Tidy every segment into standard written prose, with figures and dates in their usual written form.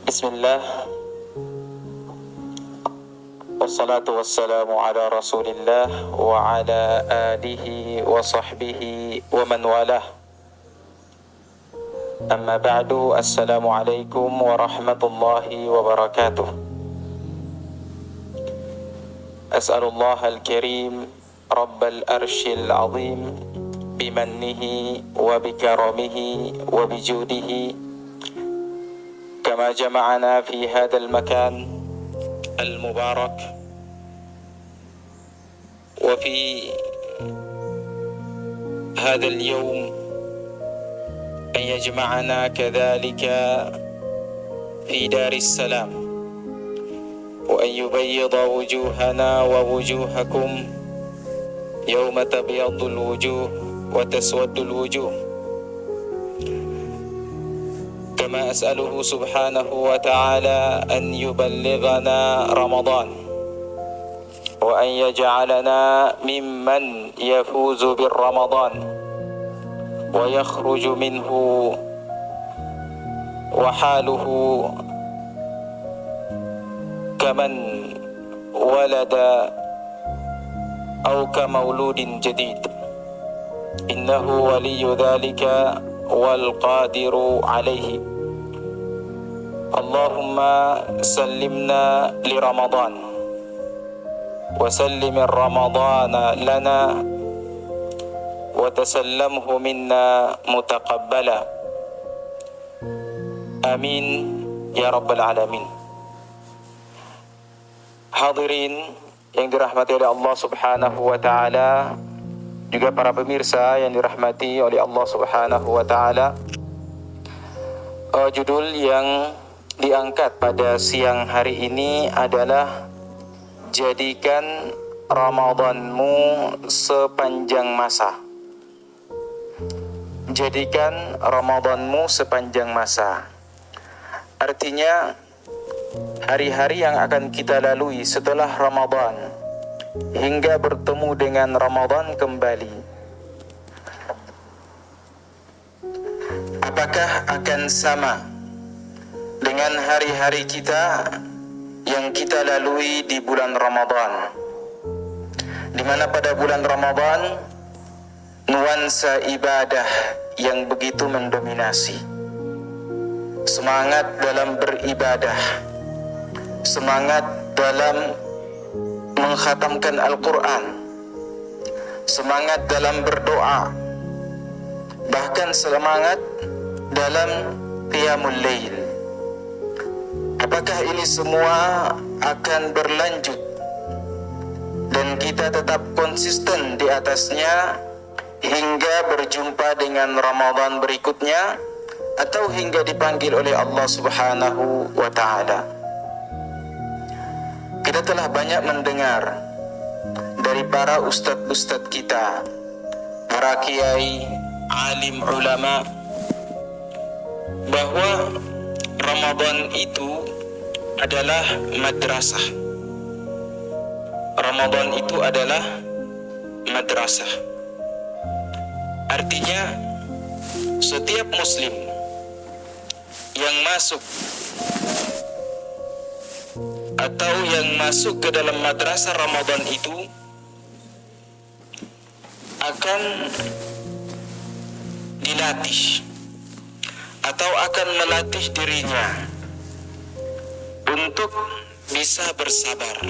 Bismillah, wassalatu wassalamu ala rasulillah wa ala alihi wa sahbihi wa man walah. Amma ba'du, assalamualaikum warahmatullahi wabarakatuh. As'alullah al-karim rabbal arshil azim bimannihi wa bikaramihi wa bijudihi كما جمعنا في هذا المكان المبارك وفي هذا اليوم أن يجمعنا كذلك في دار السلام، وأن يبيض وجوهنا ووجوهكم يوم تبيض الوجوه وتسود الوجوه. كما أسأله سبحانه وتعالى أن يبلغنا رمضان، وأن يجعلنا ممن يفوز بالرمضان ويخرج منه وحاله كمن ولد أو كمولود جديد، إنه ولي ذلك والقادر عليه. اللهم سلمنا لرمضان وسلم الرمضان لنا وتسلمه منا متقبلا، آمين ya rabbal alamin. Hadirin yang dirahmati oleh Allah subhanahu wa ta'ala, juga para pemirsa yang dirahmati oleh Allah subhanahu wa ta'ala, judul yang diangkat pada siang hari ini adalah jadikan Ramadanmu sepanjang masa. Jadikan Ramadanmu sepanjang masa. Artinya hari-hari yang akan kita lalui setelah Ramadan hingga bertemu dengan Ramadan kembali, apakah akan sama dengan hari-hari kita yang kita lalui di bulan Ramadan, di mana pada bulan Ramadan nuansa ibadah yang begitu mendominasi, semangat dalam beribadah, semangat dalam mengkhatamkan Al-Quran, semangat dalam berdoa, bahkan semangat dalam qiyamul lail. Apakah ini semua akan berlanjut dan kita tetap konsisten di atasnya hingga berjumpa dengan Ramadan berikutnya, atau hingga dipanggil oleh Allah subhanahu wa ta'ala? Kita telah banyak mendengar dari para ustadz-ustadz kita, para kiai, alim ulama, bahwa Ramadan itu adalah madrasah. Ramadan itu adalah madrasah. Artinya setiap muslim yang masuk atau yang masuk ke dalam madrasah Ramadan itu akan dilatih atau akan melatih dirinya untuk bisa bersabar,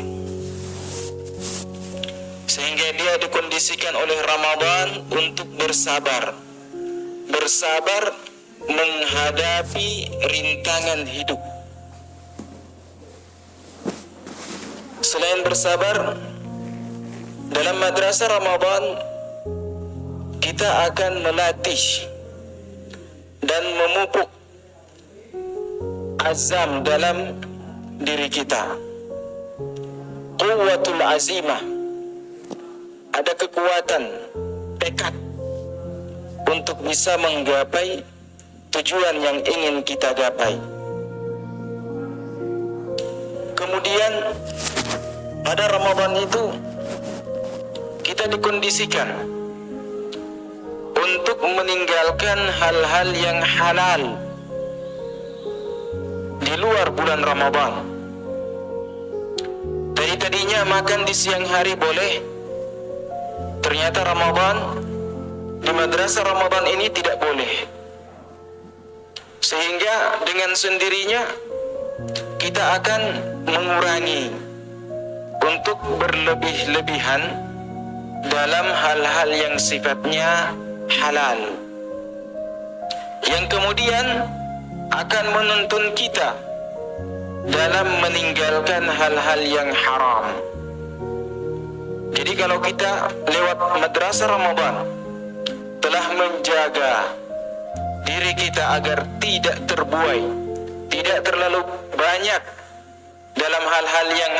sehingga dia dikondisikan oleh Ramadan untuk bersabar menghadapi rintangan hidup. Selain bersabar, dalam madrasah Ramadan kita akan melatih dan memupuk azam dalam diri kita. Quwwatul azimah, ada kekuatan tekad untuk bisa menggapai tujuan yang ingin kita gapai. Kemudian pada Ramadan itu kita dikondisikan untuk meninggalkan hal-hal yang halal di luar bulan Ramadan. Tadinya makan di siang hari boleh. Ternyata Ramadan, di madrasah Ramadan ini tidak boleh. Sehingga dengan sendirinya kita akan mengurangi untuk berlebih-lebihan dalam hal-hal yang sifatnya halal, yang kemudian akan menuntun kita dalam meninggalkan hal-hal yang haram. Jadi kalau kita lewat madrasah Ramadan telah menjaga diri kita agar tidak terbuai, tidak terlalu banyak dalam hal-hal yang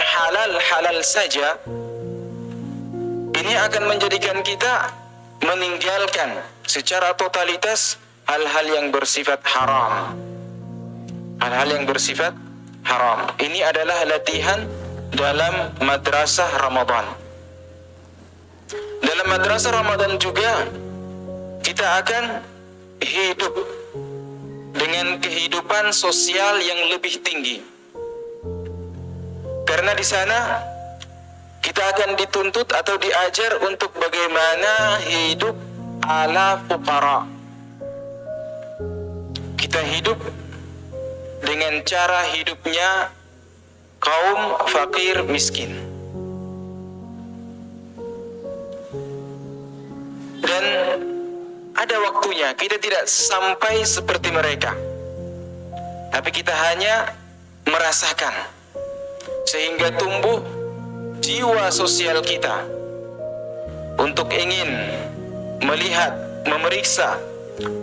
halal saja, ini akan menjadikan kita meninggalkan secara totalitas hal-hal yang bersifat haram. Hal-hal yang bersifat haram. Ini adalah latihan dalam madrasah Ramadan. Dalam madrasah Ramadan juga kita akan hidup dengan kehidupan sosial yang lebih tinggi. Karena di sana kita akan dituntut atau diajar untuk bagaimana hidup ala fuqara. Kita hidup dengan cara hidupnya kaum fakir miskin. Dan ada waktunya kita tidak sampai seperti mereka, tapi kita hanya merasakan, sehingga tumbuh jiwa sosial kita untuk ingin melihat, memeriksa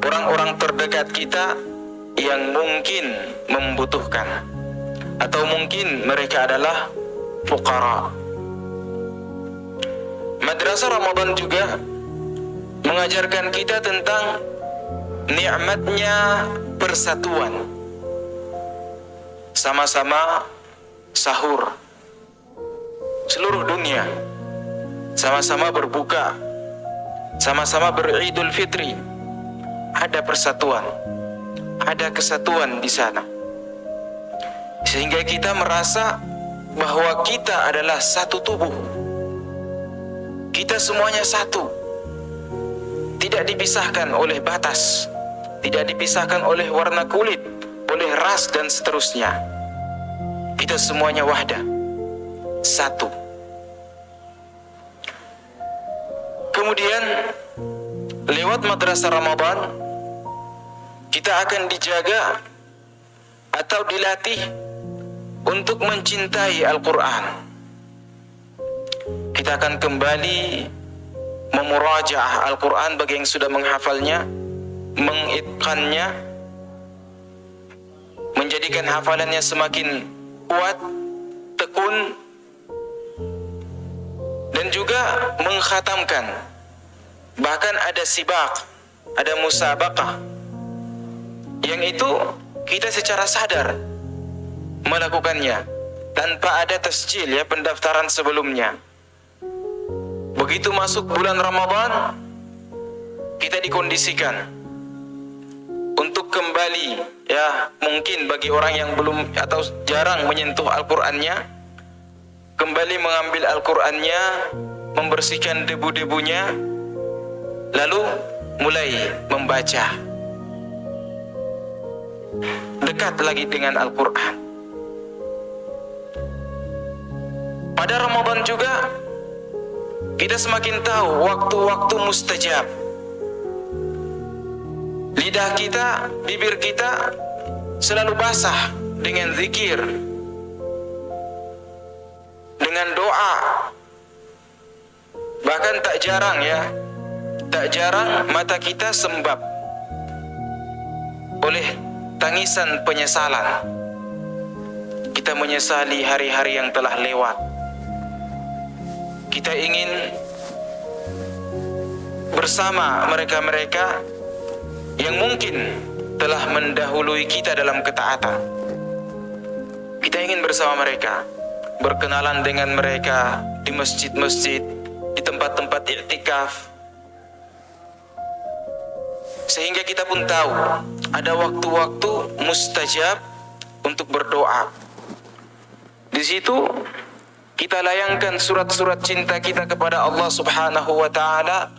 orang-orang terdekat kita yang mungkin membutuhkan, atau mungkin mereka adalah fuqara. Madrasah Ramadan juga mengajarkan kita tentang nikmatnya persatuan. Sama-sama sahur, seluruh dunia sama-sama berbuka, sama-sama beridul fitri. Ada persatuan, ada kesatuan di sana, sehingga kita merasa bahwa kita adalah satu tubuh. Kita semuanya satu, tidak dipisahkan oleh batas, tidak dipisahkan oleh warna kulit, oleh ras dan seterusnya. Kita semuanya wahdah, satu. Kemudian lewat madrasah Ramadan kita akan dijaga atau dilatih untuk mencintai Al-Quran. Kita akan kembali memurajaah Al-Quran bagi yang sudah menghafalnya, mengitqannya, menjadikan hafalannya semakin kuat, tekun, dan juga mengkhatamkan. Bahkan ada sibak, ada musabaqah, yang itu kita secara sadar melakukannya tanpa ada tasjil, ya, pendaftaran sebelumnya. Begitu masuk bulan Ramadan, kita dikondisikan untuk kembali, ya, mungkin bagi orang yang belum atau jarang menyentuh Al-Qur'annya, kembali mengambil Al-Qur'annya, membersihkan debu-debunya, lalu mulai membaca, dekat lagi dengan Al-Quran. Pada Ramadan juga kita semakin tahu waktu-waktu mustajab. Lidah kita, bibir kita selalu basah dengan zikir, dengan doa. Bahkan tak jarang, ya, tak jarang mata kita sembab oleh tangisan penyesalan. Kita menyesali hari-hari yang telah lewat. Kita ingin bersama mereka-mereka yang mungkin telah mendahului kita dalam ketaatan. Kita ingin bersama mereka, berkenalan dengan mereka di masjid-masjid, di tempat-tempat i'tikaf, sehingga kita pun tahu ada waktu-waktu mustajab untuk berdoa. Di situ kita layangkan surat-surat cinta kita kepada Allah Subhanahu wa taala.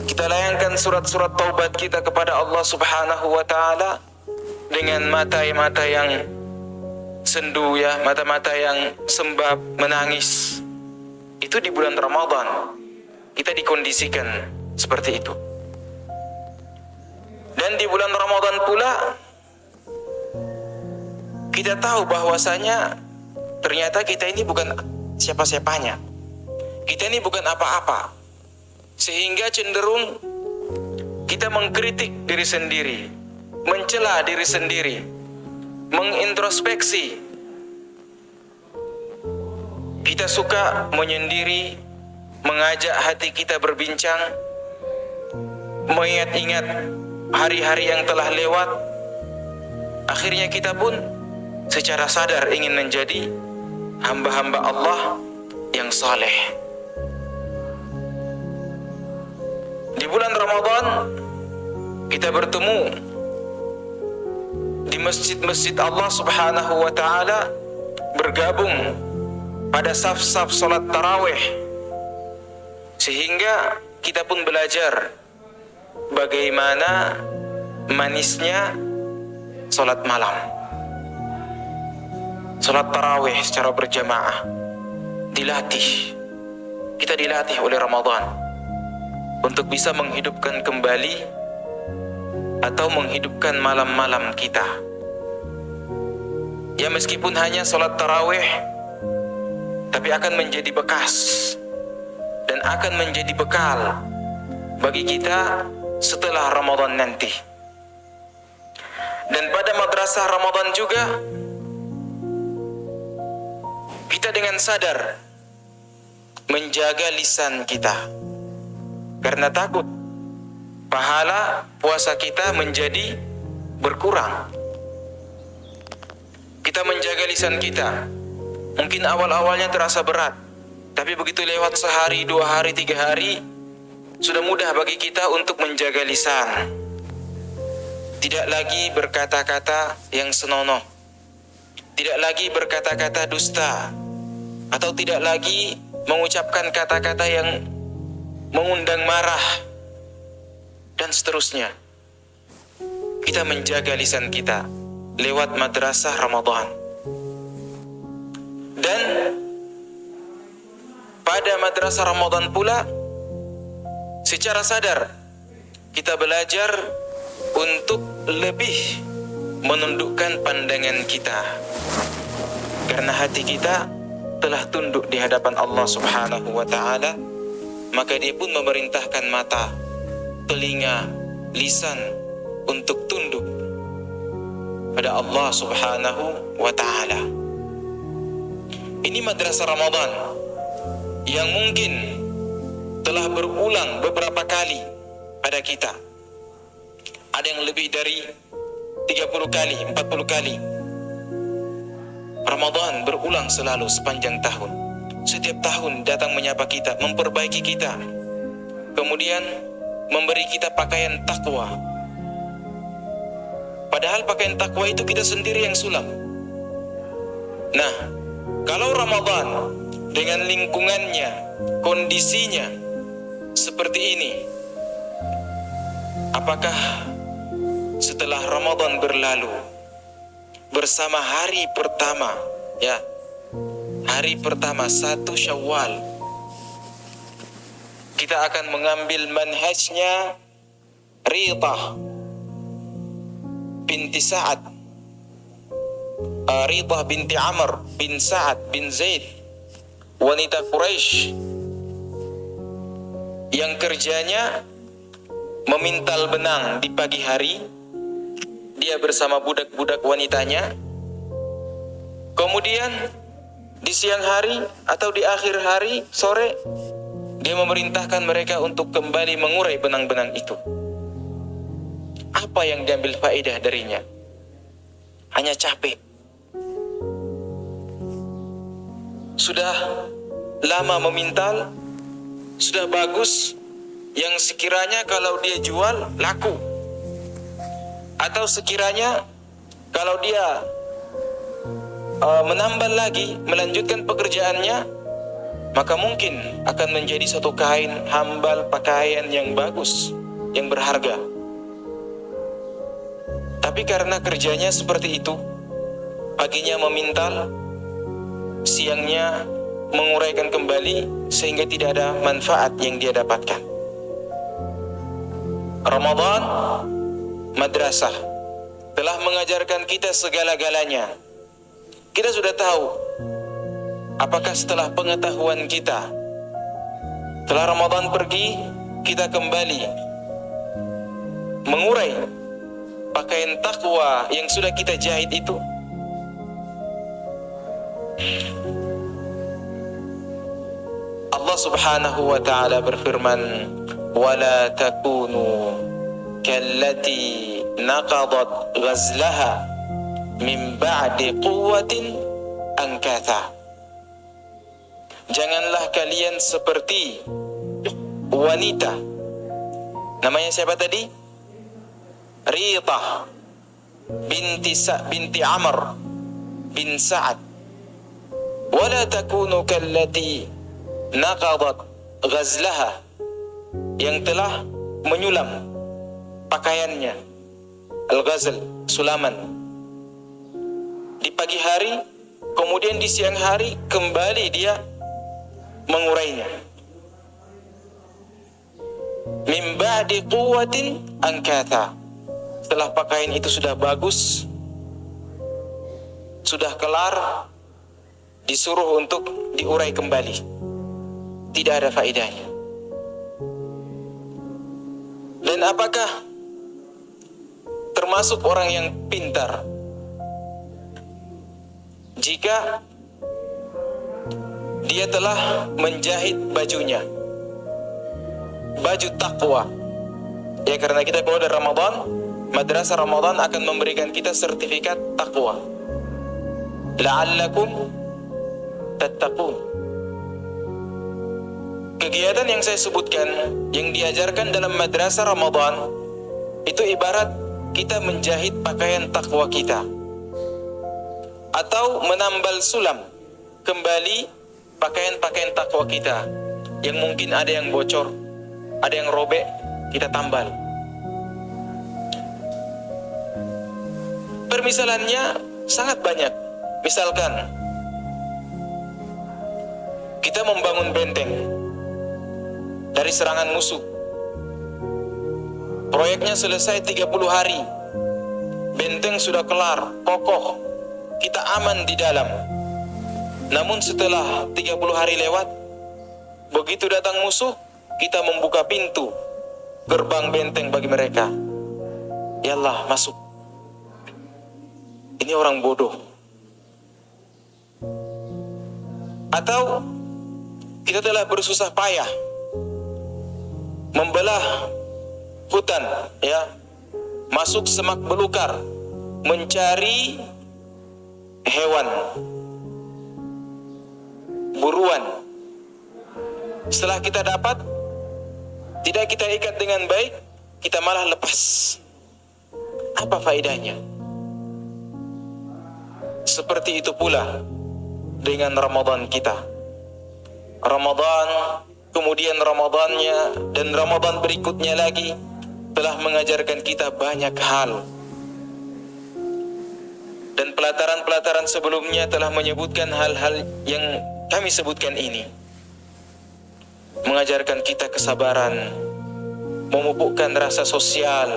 Kita layangkan surat-surat taubat kita kepada Allah Subhanahu wa taala dengan mata-mata yang sendu, ya, mata-mata yang sembab, menangis. Itu di bulan Ramadan kita dikondisikan seperti itu. Dan di bulan Ramadan pula kita tahu bahwasanya ternyata kita ini bukan siapa-siapanya. Kita ini bukan apa-apa. Sehingga cenderung kita mengkritik diri sendiri, mencela diri sendiri, mengintrospeksi. Kita suka menyendiri, mengajak hati kita berbincang, mengingat-ingat hari-hari yang telah lewat. Akhirnya kita pun secara sadar ingin menjadi hamba-hamba Allah yang saleh. Di bulan Ramadan kita bertemu di masjid-masjid Allah Subhanahu wa taala, bergabung pada saf-saf salat tarawih, sehingga kita pun belajar bagaimana manisnya salat malam, salat tarawih secara berjamaah. Kita dilatih oleh Ramadan untuk bisa menghidupkan kembali atau menghidupkan malam-malam kita. Ya, meskipun hanya salat tarawih, tapi akan menjadi bekas dan akan menjadi bekal bagi kita setelah Ramadan nanti. Dan pada madrasah Ramadan juga kita dengan sadar menjaga lisan kita, karena takut pahala puasa kita menjadi berkurang. Kita menjaga lisan kita. Mungkin awal-awalnya terasa berat, tapi begitu lewat sehari, 2 hari, 3 hari, sudah mudah bagi kita untuk menjaga lisan. Tidak lagi berkata-kata yang senonoh, tidak lagi berkata-kata dusta, atau tidak lagi mengucapkan kata-kata yang mengundang marah, dan seterusnya. Kita menjaga lisan kita lewat madrasah Ramadan. Dan pada madrasah Ramadan pula secara sadar kita belajar untuk lebih menundukkan pandangan kita, karena hati kita telah tunduk di hadapan Allah Subhanahu wa taala. Maka dia pun memerintahkan mata, telinga, lisan untuk tunduk pada Allah Subhanahu wa taala. Ini madrasah Ramadan yang mungkin telah berulang beberapa kali pada kita. Ada yang lebih dari 30 kali, 40 kali. Ramadan berulang selalu sepanjang tahun. Setiap tahun datang menyapa kita, memperbaiki kita, kemudian memberi kita pakaian takwa. Padahal pakaian takwa itu kita sendiri yang sulam. Nah, kalau Ramadan dengan lingkungannya, kondisinya seperti ini, apakah setelah Ramadan berlalu bersama hari pertama, ya, hari pertama 1 Syawal, kita akan mengambil manhajnya Ridhah binti Sa'ad, Ridhah binti Amr bin Sa'ad bin Zaid, wanita Quraisy yang kerjanya memintal benang di pagi hari, dia bersama budak-budak wanitanya. Kemudian di siang hari atau di akhir hari, sore, dia memerintahkan mereka untuk kembali mengurai benang-benang itu. Apa yang diambil faedah darinya? Hanya capek. Sudah lama memintal, sudah bagus, yang sekiranya kalau dia jual laku, atau sekiranya kalau dia menambal lagi, melanjutkan pekerjaannya, maka mungkin akan menjadi satu kain hambal pakaian yang bagus, yang berharga. Tapi karena kerjanya seperti itu, paginya memintal, siangnya menguraikan kembali, sehingga tidak ada manfaat yang dia dapatkan. Ramadan, madrasah, telah mengajarkan kita segala-galanya. Kita sudah tahu, apakah setelah pengetahuan kita, setelah Ramadan pergi, kita kembali mengurai pakaian takwa yang sudah kita jahit itu? Allah Subhanahu wa ta'ala berfirman, "Wala takunu kallati naqadat ghazlaha min ba'di quwwatin ankatha." Janganlah kalian seperti wanita, namanya siapa tadi? Rithah binti Amr bin Sa'ad. Wala takunu kallati naqadat ghazlaha, yang telah menyulam pakaiannya, al-ghazl, sulaman, di pagi hari, kemudian di siang hari kembali dia mengurainya. Min ba'di quwwatin ankatha, setelah pakaian itu sudah bagus, sudah kelar, disuruh untuk diurai kembali, tidak ada faedahnya. Dan apakah termasuk orang yang pintar jika dia telah menjahit bajunya, baju takwa? Ya, karena kita keluar dari Ramadan, madrasah Ramadan akan memberikan kita sertifikat takwa. La'allakum tattaqun. Kegiatan yang saya sebutkan, yang diajarkan dalam madrasah Ramadan, itu ibarat kita menjahit pakaian takwa kita, atau menambal sulam kembali pakaian-pakaian takwa kita yang mungkin ada yang bocor, ada yang robek, kita tambal. Permisalannya sangat banyak. Misalkan kita membangun benteng dari serangan musuh. Proyeknya selesai 30 hari. Benteng sudah kelar, kokoh, kita aman di dalam. Namun setelah 30 hari lewat, begitu datang musuh, kita membuka pintu gerbang benteng bagi mereka. Ya Allah, masuk. Ini orang bodoh. Atau kita telah bersusah payah membelah hutan, ya, masuk semak belukar, mencari hewan buruan. Setelah kita dapat, tidak kita ikat dengan baik, kita malah lepas. Apa faedahnya? Seperti itu pula dengan Ramadan kita. Ramadan, kemudian Ramadannya, dan Ramadan berikutnya lagi telah mengajarkan kita banyak hal. Dan pelataran-pelataran sebelumnya telah menyebutkan hal-hal yang kami sebutkan ini. Mengajarkan kita kesabaran, memupukkan rasa sosial,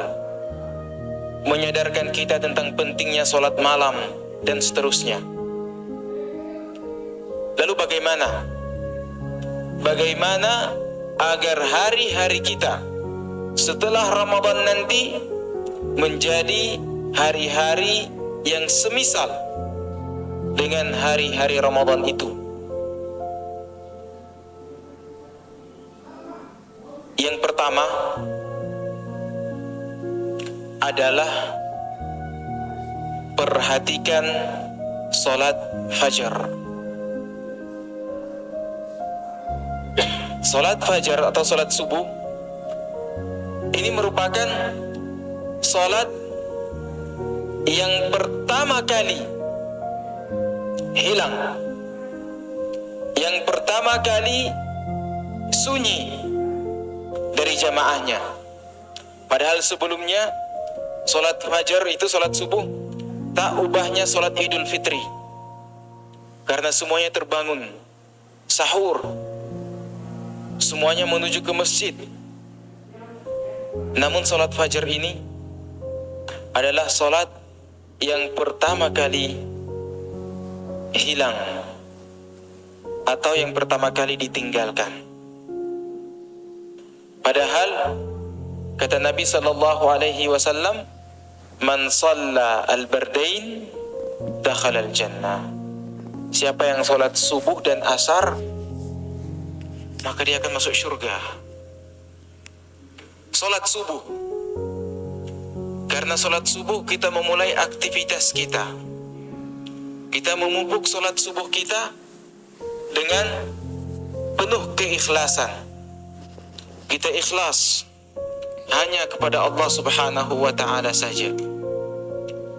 menyadarkan kita tentang pentingnya sholat malam, dan seterusnya. Lalu bagaimana? Bagaimana agar hari-hari kita setelah Ramadan nanti menjadi hari-hari yang semisal dengan hari-hari Ramadan itu? Yang pertama adalah perhatikan sholat fajar. Sholat fajar atau sholat subuh ini merupakan sholat yang pertama kali hilang. Yang pertama kali sunyi dari jamaahnya. Padahal sebelumnya solat fajar itu, solat subuh, tak ubahnya solat Idul Fitri. Karena semuanya terbangun, sahur, semuanya menuju ke masjid. Namun solat fajar ini adalah solat yang pertama kali hilang atau yang pertama kali ditinggalkan. Padahal kata Nabi SAW, man shalla al-bardain dakhala al-jannah. Siapa yang sholat subuh dan asar, maka dia akan masuk surga. Sholat subuh, karena sholat subuh kita memulai aktivitas kita. Kita memupuk sholat subuh kita dengan penuh keikhlasan. Kita ikhlas hanya kepada Allah Subhanahu wa ta'ala saja.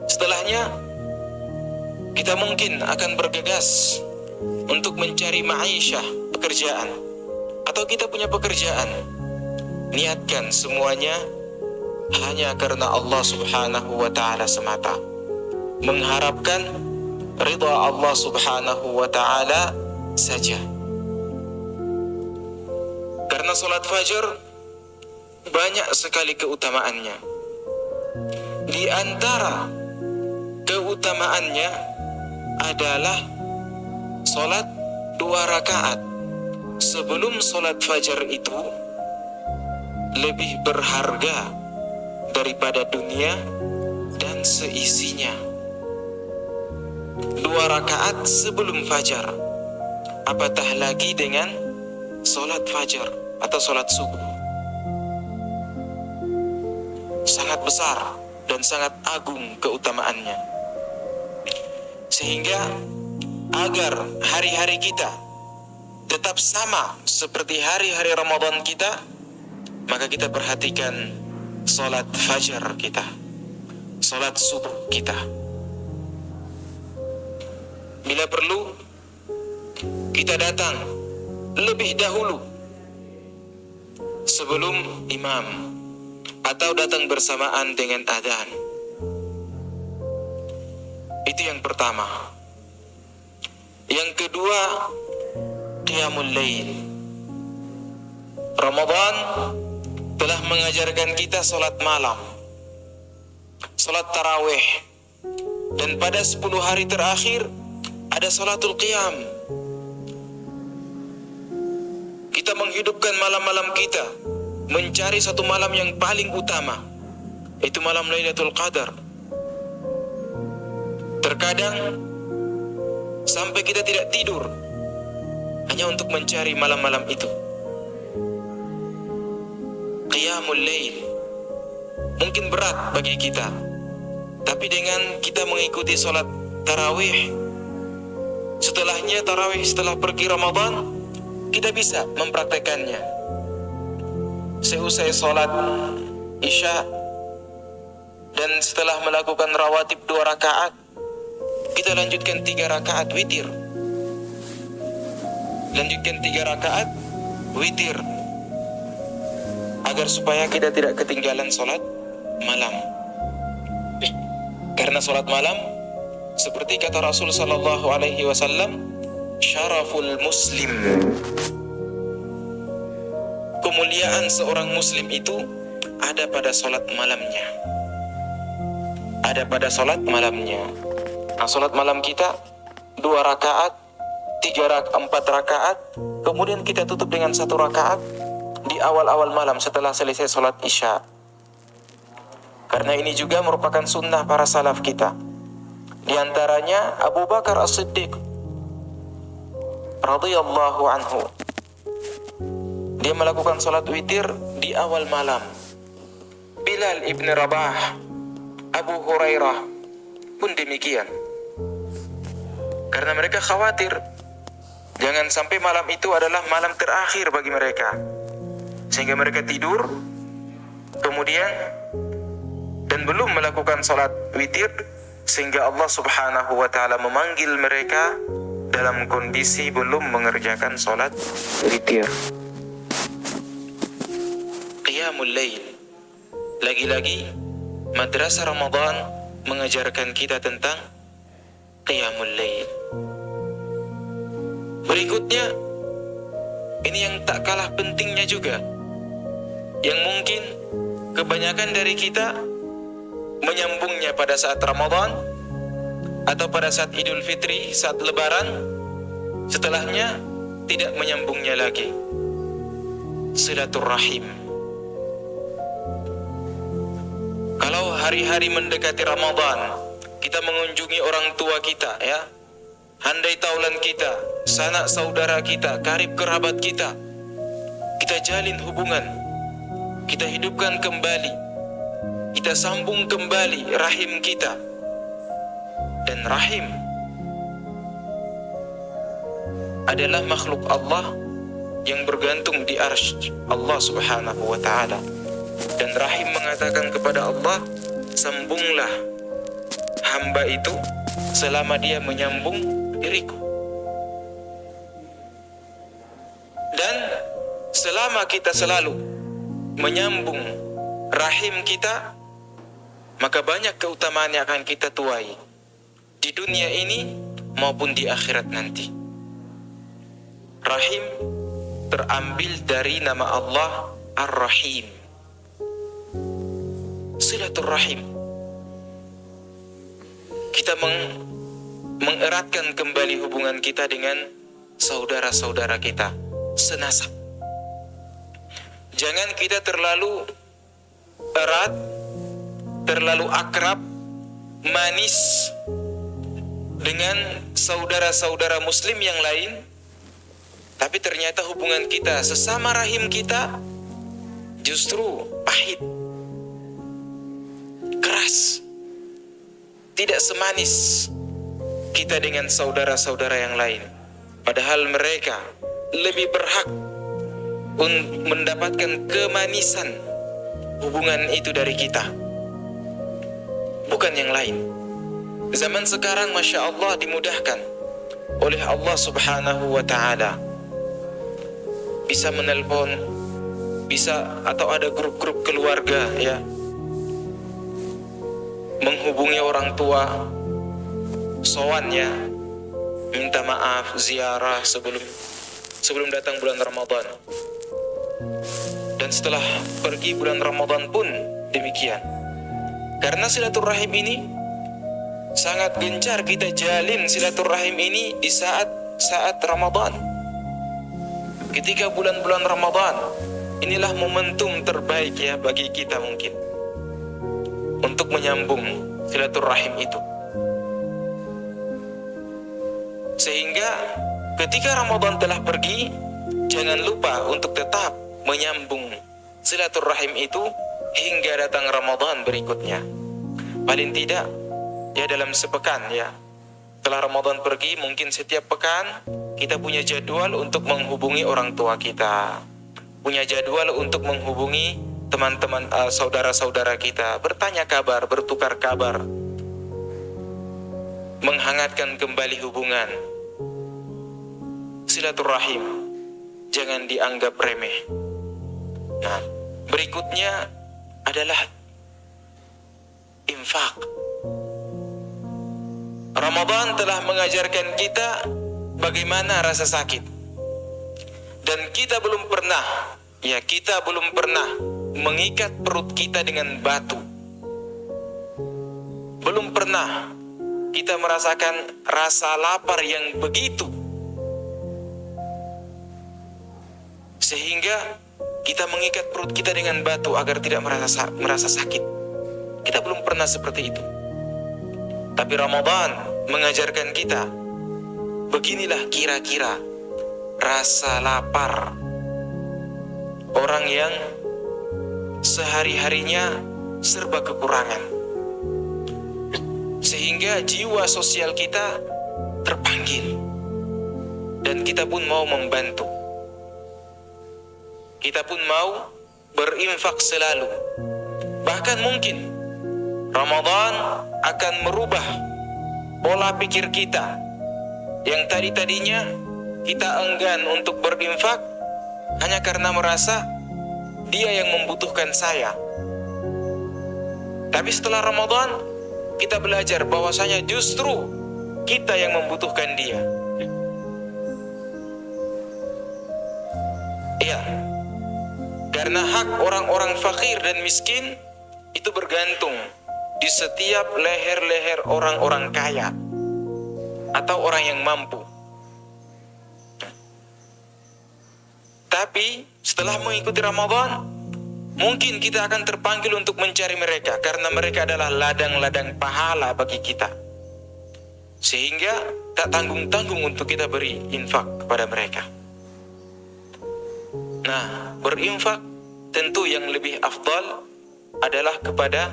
Setelahnya kita mungkin akan bergegas untuk mencari ma'isyah, pekerjaan, atau kita punya pekerjaan. Niatkan semuanya hanya karena Allah Subhanahu wa ta'ala semata, mengharapkan ridha Allah Subhanahu wa ta'ala saja. Karena solat fajar banyak sekali keutamaannya. Di antara keutamaannya adalah solat 2 rakaat sebelum solat fajar itu lebih berharga daripada dunia dan seisinya. 2 rakaat sebelum fajar, apatah lagi dengan solat fajar atau solat subuh. Sangat besar dan sangat agung keutamaannya. Sehingga agar hari-hari kita tetap sama seperti hari-hari Ramadan kita, maka kita perhatikan solat fajar kita, solat subuh kita. Bila perlu, kita datang lebih dahulu sebelum imam, atau datang bersamaan dengan adzan. Itu yang pertama. Yang kedua, qiyamul lail. Ramadan telah mengajarkan kita salat malam, salat tarawih, dan pada 10 hari terakhir ada salatul qiyam. Kita menghidupkan malam-malam kita, mencari satu malam yang paling utama, itu malam Lailatul Qadar. Terkadang sampai kita tidak tidur hanya untuk mencari malam-malam itu. Qiyamul Lail mungkin berat bagi kita, tapi dengan kita mengikuti sholat tarawih, setelahnya tarawih setelah pergi Ramadan, kita bisa mempraktekannya. Seusai sholat Isya dan setelah melakukan rawatib 2 rakaat, kita lanjutkan 3 rakaat witir. Lanjutkan 3 rakaat witir, agar supaya kita tidak ketinggalan sholat malam. Karena sholat malam, seperti kata Rasul sallallahu alaihi wasallam, syaraful muslim. Kemuliaan seorang muslim itu ada pada sholat malamnya. Ada pada sholat malamnya. Nah, sholat malam kita 2 rakaat, 3 rakaat, 4 rakaat, kemudian kita tutup dengan 1 rakaat di awal-awal malam setelah selesai sholat Isya. Karena ini juga merupakan sunnah para salaf kita. Di antaranya Abu Bakar As-Siddiq radhiyallahu anhu, dia melakukan sholat witir di awal malam. Bilal ibn Rabah, Abu Hurairah pun demikian. Karena mereka khawatir jangan sampai malam itu adalah malam terakhir bagi mereka, sehingga mereka tidur kemudian dan belum melakukan sholat witir, sehingga Allah Subhanahu wa ta'ala memanggil mereka dalam kondisi belum mengerjakan sholat witir. Qiyamul Lail. Lagi-lagi Madrasah Ramadan mengajarkan kita tentang Qiyamul Lail. Berikutnya, ini yang tak kalah pentingnya juga, yang mungkin kebanyakan dari kita menyambungnya pada saat Ramadan atau pada saat Idul Fitri, saat Lebaran, setelahnya tidak menyambungnya lagi. Silaturrahim. Kalau hari-hari mendekati Ramadan, kita mengunjungi orang tua kita, ya, handai taulan kita, sanak saudara kita, karib kerabat kita, kita jalin hubungan, kita hidupkan kembali, kita sambung kembali rahim kita. Dan rahim adalah makhluk Allah yang bergantung di arsy Allah Subhanahu wa ta'ala. Dan rahim mengatakan kepada Allah, sambunglah hamba itu selama dia menyambung diriku. Dan selama kita selalu menyambung rahim kita, maka banyak keutamaan yang akan kita tuai di dunia ini maupun di akhirat nanti. Rahim terambil dari nama Allah Ar-Rahim. Silaturrahim. Kita mengeratkan kembali hubungan kita dengan saudara-saudara kita senasab. Jangan kita terlalu erat, terlalu akrab, manis dengan saudara-saudara muslim yang lain, tapi ternyata hubungan kita sesama rahim kita justru pahit, keras, tidak semanis kita dengan saudara-saudara yang lain. Padahal mereka lebih berhak untuk mendapatkan kemanisan hubungan itu dari kita, bukan yang lain. Zaman sekarang Masya Allah dimudahkan oleh Allah Subhanahu wa ta'ala. Bisa menelpon, bisa, atau ada grup-grup keluarga, ya, menghubungi orang tua, sowannya, minta maaf, ziarah sebelum datang bulan Ramadan. Dan setelah pergi bulan Ramadan pun demikian. Karena silaturahim ini sangat gencar kita jalin silaturahim ini di saat Ramadan. Ketika bulan-bulan Ramadan, inilah momentum terbaik, ya, bagi kita mungkin untuk menyambung silaturahim itu. Sehingga ketika Ramadan telah pergi, jangan lupa untuk tetap menyambung silaturahim itu hingga datang Ramadan berikutnya. Paling tidak, ya, dalam sepekan, ya, setelah Ramadan pergi, mungkin setiap pekan kita punya jadwal untuk menghubungi orang tua kita, punya jadwal untuk menghubungi teman-teman, saudara-saudara kita, bertanya kabar, bertukar kabar, menghangatkan kembali hubungan. Silaturahim jangan dianggap remeh. Nah, berikutnya adalah infak. Ramadan telah mengajarkan kita bagaimana rasa sakit. Dan kita belum pernah mengikat perut kita dengan batu. Belum pernah kita merasakan rasa lapar yang begitu, sehingga kita mengikat perut kita dengan batu agar tidak merasa sakit. Kita belum pernah seperti itu. Tapi Ramadan mengajarkan kita, beginilah kira-kira rasa lapar orang yang sehari-harinya serba kekurangan, sehingga jiwa sosial kita terpanggil dan kita pun mau membantu. Kita pun mau berinfak selalu. Bahkan mungkin Ramadan akan merubah pola pikir kita yang tadinya kita enggan untuk berinfak hanya karena merasa dia yang membutuhkan saya. Tapi setelah Ramadan, kita belajar bahwasanya justru kita yang membutuhkan dia. Iya, karena hak orang-orang fakir dan miskin itu bergantung di setiap leher-leher orang-orang kaya atau orang yang mampu. Tapi setelah mengikuti Ramadan, mungkin kita akan terpanggil untuk mencari mereka karena mereka adalah ladang-ladang pahala bagi kita. Sehingga tak tanggung-tanggung untuk kita beri infak kepada mereka. Nah, berinfak tentu yang lebih afdal adalah kepada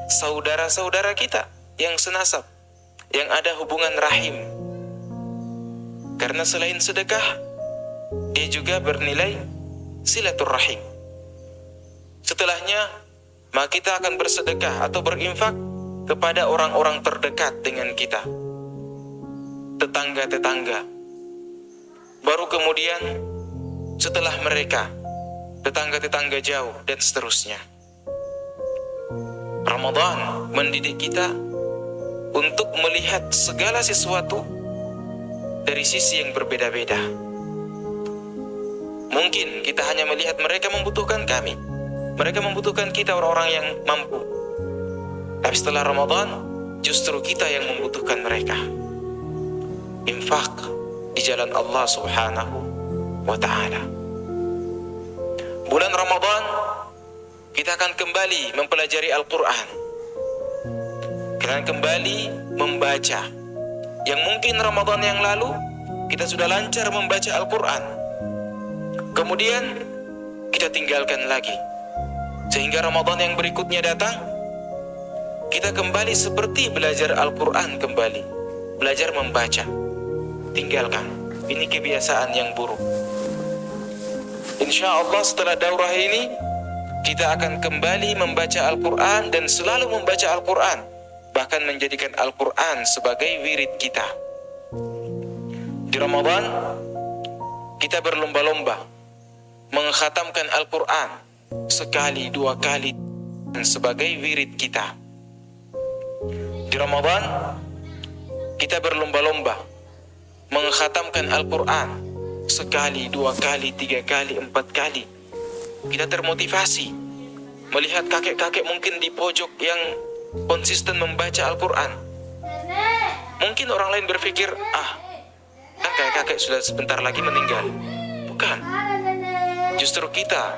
saudara-saudara kita yang senasab, yang ada hubungan rahim. Karena selain sedekah, dia juga bernilai silaturrahim. Setelahnya, maka kita akan bersedekah atau berinfak kepada orang-orang terdekat dengan kita, tetangga-tetangga. Baru kemudian setelah mereka, tetangga-tetangga jauh dan seterusnya. Ramadan mendidik kita untuk melihat segala sesuatu dari sisi yang berbeda-beda. Mungkin kita hanya melihat mereka membutuhkan kami, mereka membutuhkan kita orang-orang yang mampu. Tapi setelah Ramadan, justru kita yang membutuhkan mereka. Infak di jalan Allah Subhanahu wa ta'ala. Bulan Ramadan, kita akan kembali mempelajari Al-Quran. Kita akan kembali membaca. Yang mungkin Ramadan yang lalu, kita sudah lancar membaca Al-Quran. Kemudian kita tinggalkan lagi, sehingga Ramadan yang berikutnya datang, kita kembali seperti belajar Al-Quran kembali, belajar membaca, tinggalkan. Ini kebiasaan yang buruk. Insya Allah setelah daurah ini, kita akan kembali membaca Al-Quran dan selalu membaca Al-Quran, bahkan menjadikan Al-Quran sebagai wirid kita. Di Ramadan, kita berlomba-lomba mengkhatamkan Al-Quran sekali, dua kali sebagai wirid kita. Di Ramadan, kita berlomba-lomba mengkhatamkan Al-Quran sekali, dua kali, tiga kali, empat kali. Kita termotivasi melihat kakek-kakek mungkin di pojok yang konsisten membaca Al-Quran. Mungkin orang lain berpikir, kan kakek-kakek sudah sebentar lagi meninggal. Bukan. Justru kita,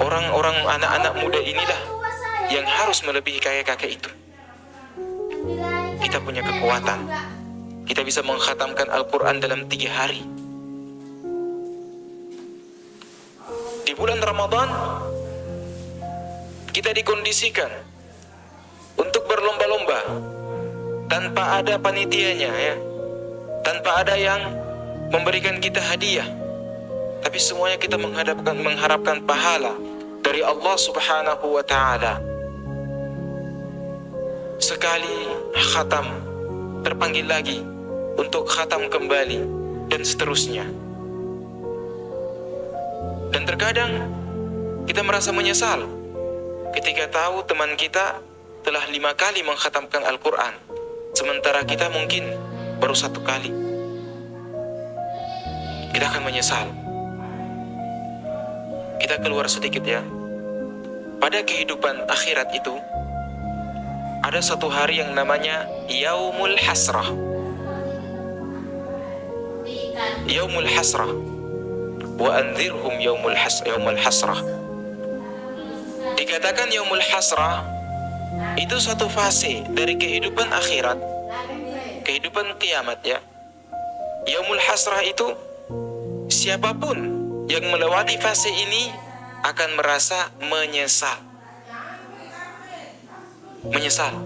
orang-orang anak-anak muda inilah yang harus melebihi kakek-kakek itu. Kita punya kekuatan. Kita bisa mengkhatamkan Al-Quran dalam 3 hari. Di bulan Ramadan, kita dikondisikan untuk berlomba-lomba tanpa ada panitianya, ya, tanpa ada yang memberikan kita hadiah. Tapi semuanya kita mengharapkan pahala dari Allah Subhanahu wa ta'ala. Sekali khatam, terpanggil lagi untuk khatam kembali, dan seterusnya. Dan terkadang kita merasa menyesal ketika tahu teman kita telah 5 kali mengkhatamkan Al-Quran, sementara kita mungkin baru 1 kali. Kita akan menyesal. Kita keluar sedikit, ya. Pada kehidupan akhirat itu ada 1 hari yang namanya Yaumul Hasrah. Yaumul Hasrah. Wa anzirhum yaumul hasrah. Dikatakan Yaumul Hasrah itu satu fase dari kehidupan akhirat, kehidupan kiamat, ya. Yaumul Hasrah itu siapapun yang melewati fase ini akan merasa menyesal. Menyesal.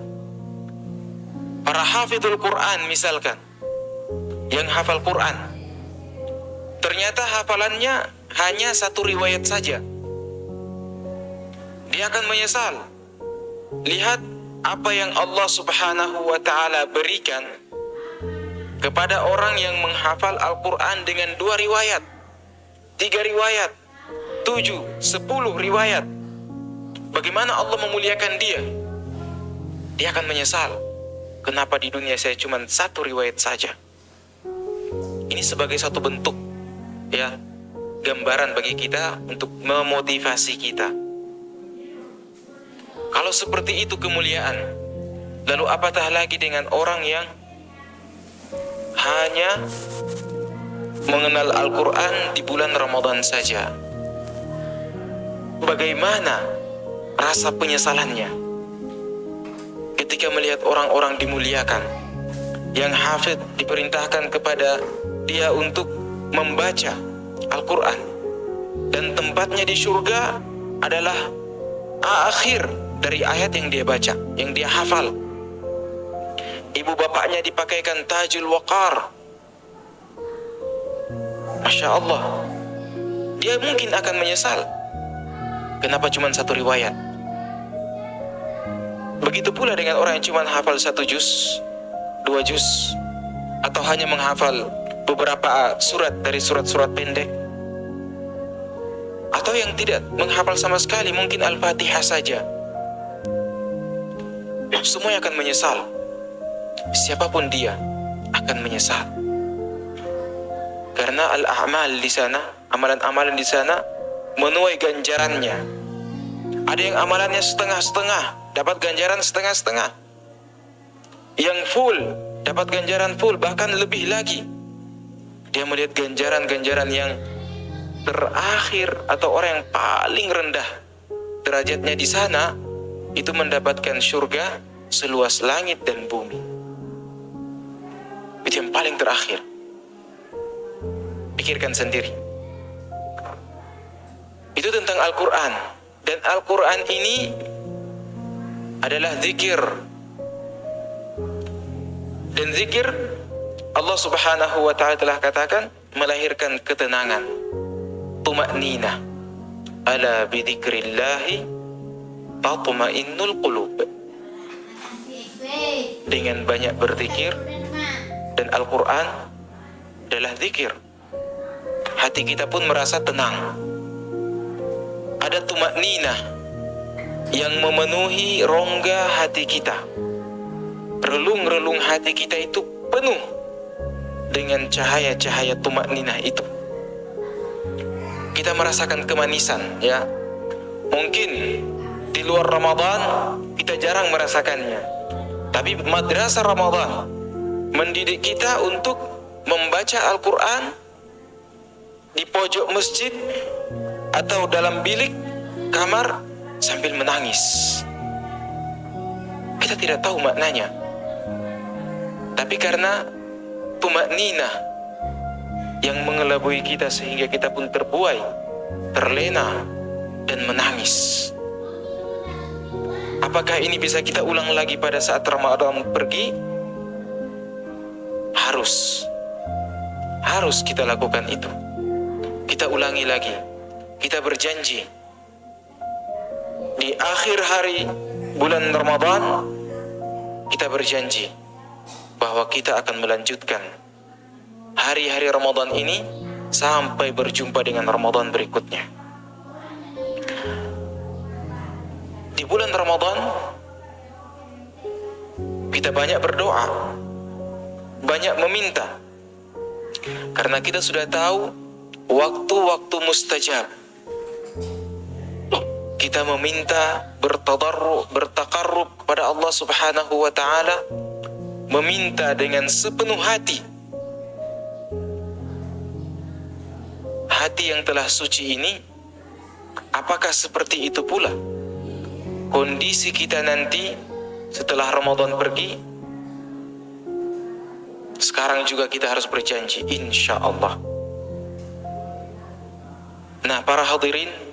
Para hafidhul Quran misalkan, yang hafal Quran, ternyata hafalannya hanya 1 riwayat saja. Dia akan menyesal. Lihat apa yang Allah Subhanahu wa ta'ala berikan kepada orang yang menghafal Al-Quran dengan 2 riwayat, 3 riwayat, 7, 10 riwayat. Bagaimana Allah memuliakan dia? Dia akan menyesal. Kenapa di dunia saya cuma 1 riwayat saja? Ini sebagai satu bentuk, ya, gambaran bagi kita untuk memotivasi kita. Kalau seperti itu kemuliaan, lalu apatah lagi dengan orang yang hanya mengenal Al-Quran di bulan Ramadan saja? Bagaimana rasa penyesalannya ketika melihat orang-orang dimuliakan, yang hafid diperintahkan kepada dia untuk membaca Al-Quran, dan tempatnya di surga adalah akhir dari ayat yang dia baca, yang dia hafal. Ibu bapaknya dipakaikan tajul waqar. Masya Allah. Dia mungkin akan menyesal. Kenapa cuma 1 riwayat? Begitu pula dengan orang yang cuma hafal 1 juz, 2 juz, atau hanya menghafal beberapa surat dari surat-surat pendek, atau yang tidak menghafal sama sekali, mungkin Al-Fatihah saja. Semuanya akan menyesal. Siapapun dia akan menyesal. Karena al-a'mal di sana, amalan-amalan di sana menuai ganjarannya. Ada yang amalannya setengah-setengah, dapat ganjaran setengah-setengah. Yang full, dapat ganjaran full, bahkan lebih lagi. Dia melihat ganjaran-ganjaran yang terakhir, atau orang yang paling rendah derajatnya di sana, itu mendapatkan surga seluas langit dan bumi. Itu yang paling terakhir. Pikirkan sendiri. Itu tentang Al-Quran. Dan Al-Quran ini adalah zikir. Dan zikir, Allah Subhanahu wa ta'ala telah katakan, melahirkan ketenangan, tuma'ninah. Ala bidzikrillahi tatma'innul qulub. Dengan banyak berzikir, dan Al-Quran adalah zikir, hati kita pun merasa tenang. Ada tuma'ninah yang memenuhi rongga hati kita. Relung-relung hati kita itu penuh dengan cahaya-cahaya tuma'ninah itu. Kita merasakan kemanisan, ya. Mungkin di luar Ramadan kita jarang merasakannya, tapi madrasah Ramadan mendidik kita untuk membaca Al-Quran di pojok masjid atau dalam bilik kamar sambil menangis. Kita tidak tahu maknanya, tapi karena tuma'ninah yang mengelabui kita sehingga kita pun terbuai, terlena, dan menangis. Apakah ini bisa kita ulang lagi pada saat Ramadan pergi? Harus kita lakukan itu. Kita ulangi lagi. Kita berjanji di akhir hari bulan Ramadan, kita berjanji bahwa kita akan melanjutkan hari-hari Ramadan ini sampai berjumpa dengan Ramadan berikutnya. Di bulan Ramadan kita banyak berdoa, banyak meminta, karena kita sudah tahu waktu-waktu mustajab. Kita meminta, bertadarru, bertaqarrub kepada Allah Subhanahu wa ta'ala, meminta dengan sepenuh hati. Hati yang telah suci ini, apakah seperti itu pula kondisi kita nanti setelah Ramadan pergi? Sekarang juga kita harus berjanji, insya Allah. Nah, para hadirin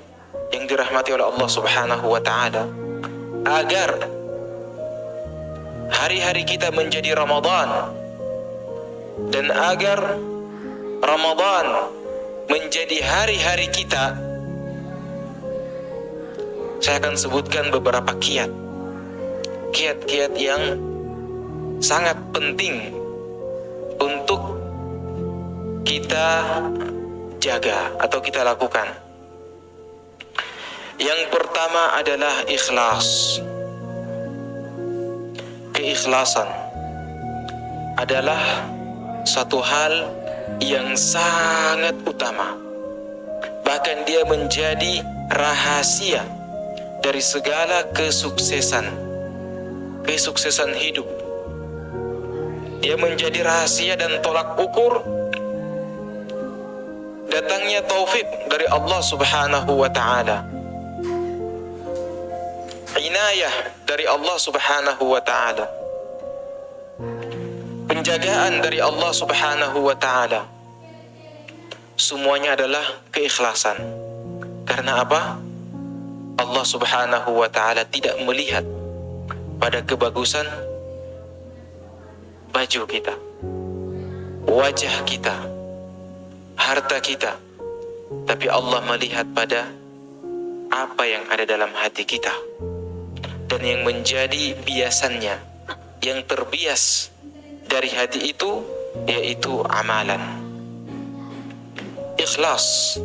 yang dirahmati oleh Allah Subhanahu wa ta'ala, agar hari-hari kita menjadi Ramadan, dan agar Ramadan menjadi hari-hari kita, saya akan sebutkan beberapa kiat, kiat-kiat yang sangat penting untuk kita jaga atau kita lakukan. Yang pertama adalah ikhlas. Keikhlasan adalah satu hal yang sangat utama. Bahkan dia menjadi rahasia dari segala kesuksesan hidup. Dia menjadi rahasia dan tolak ukur datangnya taufik dari Allah Subhanahu wa ta'ala, inayah dari Allah Subhanahu wa ta'ala, penjagaan dari Allah Subhanahu wa ta'ala. Semuanya adalah keikhlasan. Karena apa? Allah Subhanahu wa ta'ala tidak melihat pada kebagusan baju kita, wajah kita, harta kita, tapi Allah melihat pada apa yang ada dalam hati kita. Dan yang menjadi biasannya, yang terbias dari hati itu, yaitu amalan. Ikhlas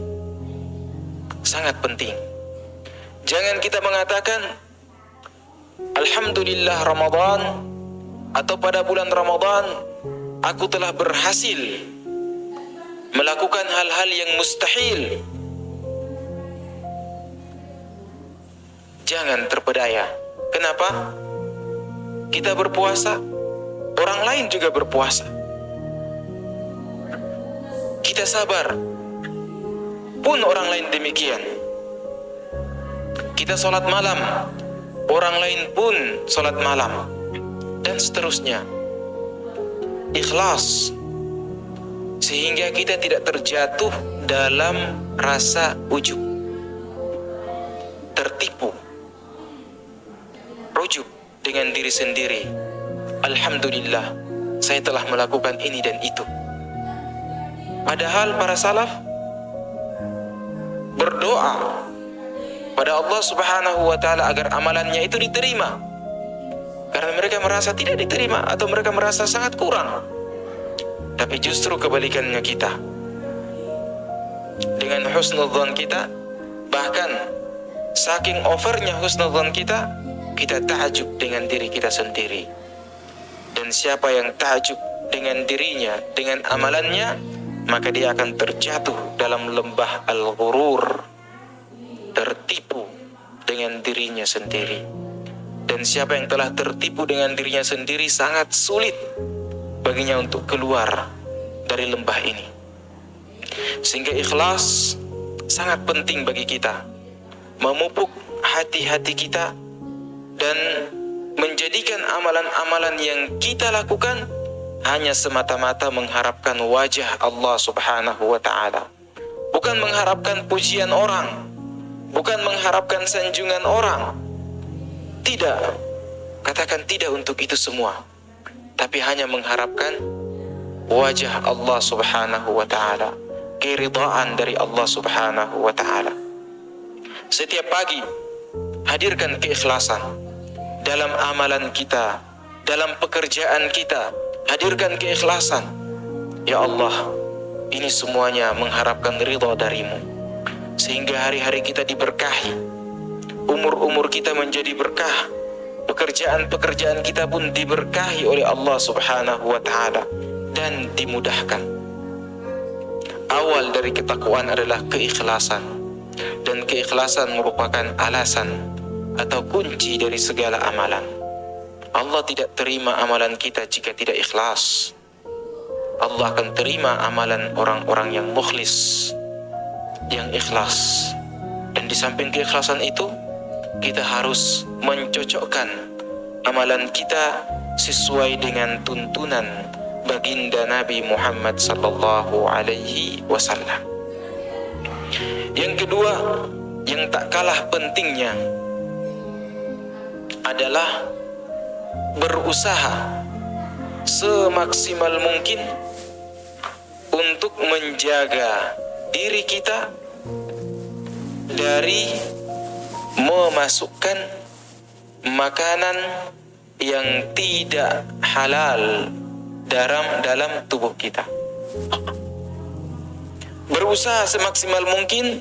sangat penting. Jangan kita mengatakan alhamdulillah Ramadan, atau pada bulan Ramadan aku telah berhasil melakukan hal-hal yang mustahil. Jangan terpedaya. Kenapa? Kita berpuasa, orang lain juga berpuasa. Kita sabar, pun orang lain demikian. Kita sholat malam, orang lain pun sholat malam, dan seterusnya. Ikhlas, sehingga kita tidak terjatuh dalam rasa ujub, tertipu, rujuk dengan diri sendiri. Alhamdulillah, saya telah melakukan ini dan itu. Padahal para salaf berdoa pada Allah Subhanahu wa ta'ala agar amalannya itu diterima, karena mereka merasa tidak diterima atau mereka merasa sangat kurang. Tapi justru kebalikannya kita. Dengan husnudzan kita, bahkan saking overnya husnudzan kita, kita ta'ajub dengan diri kita sendiri. Dan siapa yang ta'ajub dengan dirinya, dengan amalannya, maka dia akan terjatuh dalam lembah al-ghurur, tertipu dengan dirinya sendiri. Dan siapa yang telah tertipu dengan dirinya sendiri, sangat sulit baginya untuk keluar dari lembah ini. Sehingga ikhlas sangat penting bagi kita, memupuk hati-hati kita dan menjadikan amalan-amalan yang kita lakukan hanya semata-mata mengharapkan wajah Allah Subhanahu wa ta'ala. Bukan mengharapkan pujian orang, bukan mengharapkan sanjungan orang. Tidak, katakan tidak untuk itu semua, tapi hanya mengharapkan wajah Allah Subhanahu wa ta'ala, keridhaan dari Allah Subhanahu wa ta'ala. Setiap pagi hadirkan keikhlasan dalam amalan kita, dalam pekerjaan kita. Hadirkan keikhlasan. Ya Allah, ini semuanya mengharapkan ridha darimu, sehingga hari-hari kita diberkahi, umur-umur kita menjadi berkah, pekerjaan-pekerjaan kita pun diberkahi oleh Allah Subhanahu wa ta'ala dan dimudahkan. Awal dari ketakwaan adalah keikhlasan, dan keikhlasan merupakan alasan atau kunci dari segala amalan. Allah tidak terima amalan kita jika tidak ikhlas. Allah akan terima amalan orang-orang yang mukhlis, yang ikhlas. Dan di samping keikhlasan itu, kita harus mencocokkan amalan kita sesuai dengan tuntunan baginda Nabi Muhammad sallallahu alaihi wasallam. Yang kedua, yang tak kalah pentingnya adalah berusaha semaksimal mungkin untuk menjaga diri kita dari memasukkan makanan yang tidak halal dalam tubuh kita. Berusaha semaksimal mungkin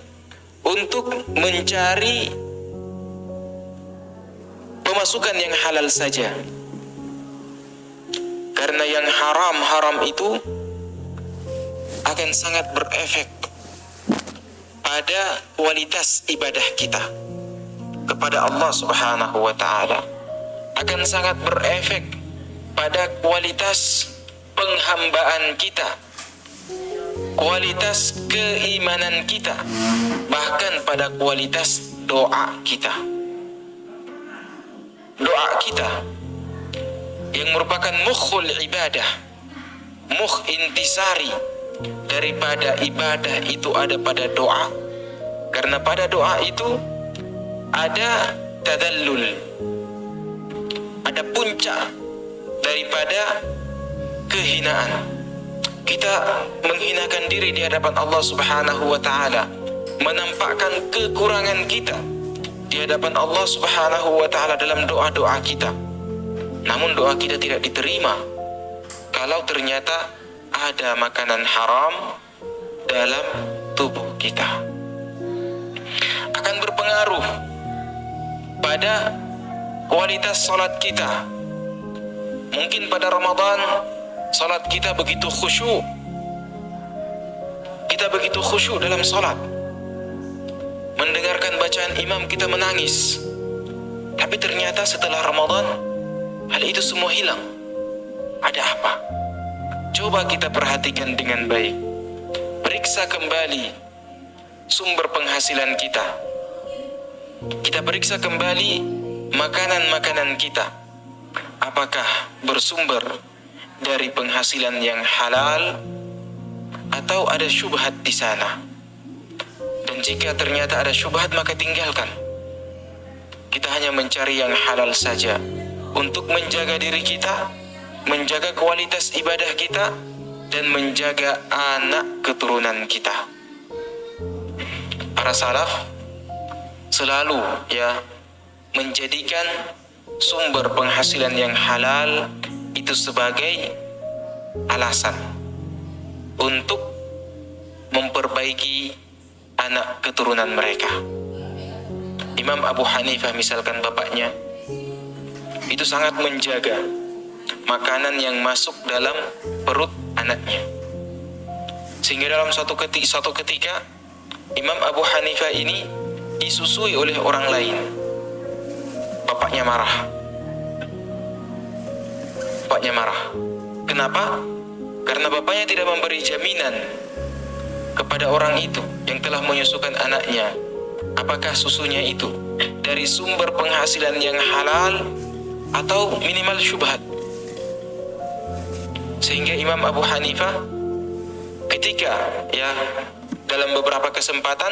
untuk mencari pemasukan yang halal saja. Karena yang haram-haram itu akan sangat berefek pada kualitas ibadah kita kepada Allah Subhanahu wa ta'ala. Akan sangat berefek pada kualitas penghambaan kita, kualitas keimanan kita, bahkan pada kualitas doa kita. Doa kita yang merupakan mukhul ibadah, mukh intisari daripada ibadah itu ada pada doa. Karena pada doa itu ada tadallul, ada puncak daripada kehinaan. Kita menghinakan diri di hadapan Allah Subhanahu wa ta'ala, menampakkan kekurangan kita di hadapan Allah Subhanahu wa ta'ala dalam doa-doa kita. Namun doa kita tidak diterima kalau ternyata ada makanan haram dalam tubuh kita. Akan berpengaruh pada kualitas salat kita. Mungkin pada Ramadan salat kita begitu khusyuk, kita begitu khusyuk dalam salat, mendengarkan bacaan imam kita menangis. Tapi ternyata setelah Ramadan hal itu semua hilang. Ada apa? Coba kita perhatikan dengan baik. Periksa kembali sumber penghasilan kita. Kita periksa kembali makanan-makanan kita. Apakah bersumber dari penghasilan yang halal atau ada syubhat di sana? Dan jika ternyata ada syubhat, maka tinggalkan. Kita hanya mencari yang halal saja untuk menjaga diri kita, menjaga kualitas ibadah kita, dan menjaga anak keturunan kita. Para salaf selalu menjadikan sumber penghasilan yang halal itu sebagai alasan untuk memperbaiki anak keturunan mereka. Imam Abu Hanifah misalkan, bapaknya itu sangat menjaga makanan yang masuk dalam perut anaknya, sehingga dalam satu ketika Imam Abu Hanifah ini disusui oleh orang lain. Bapaknya marah. Kenapa? Karena bapaknya tidak memberi jaminan kepada orang itu yang telah menyusukan anaknya, apakah susunya itu dari sumber penghasilan yang halal atau minimal syubhat. Sehingga Imam Abu Hanifah ketika dalam beberapa kesempatan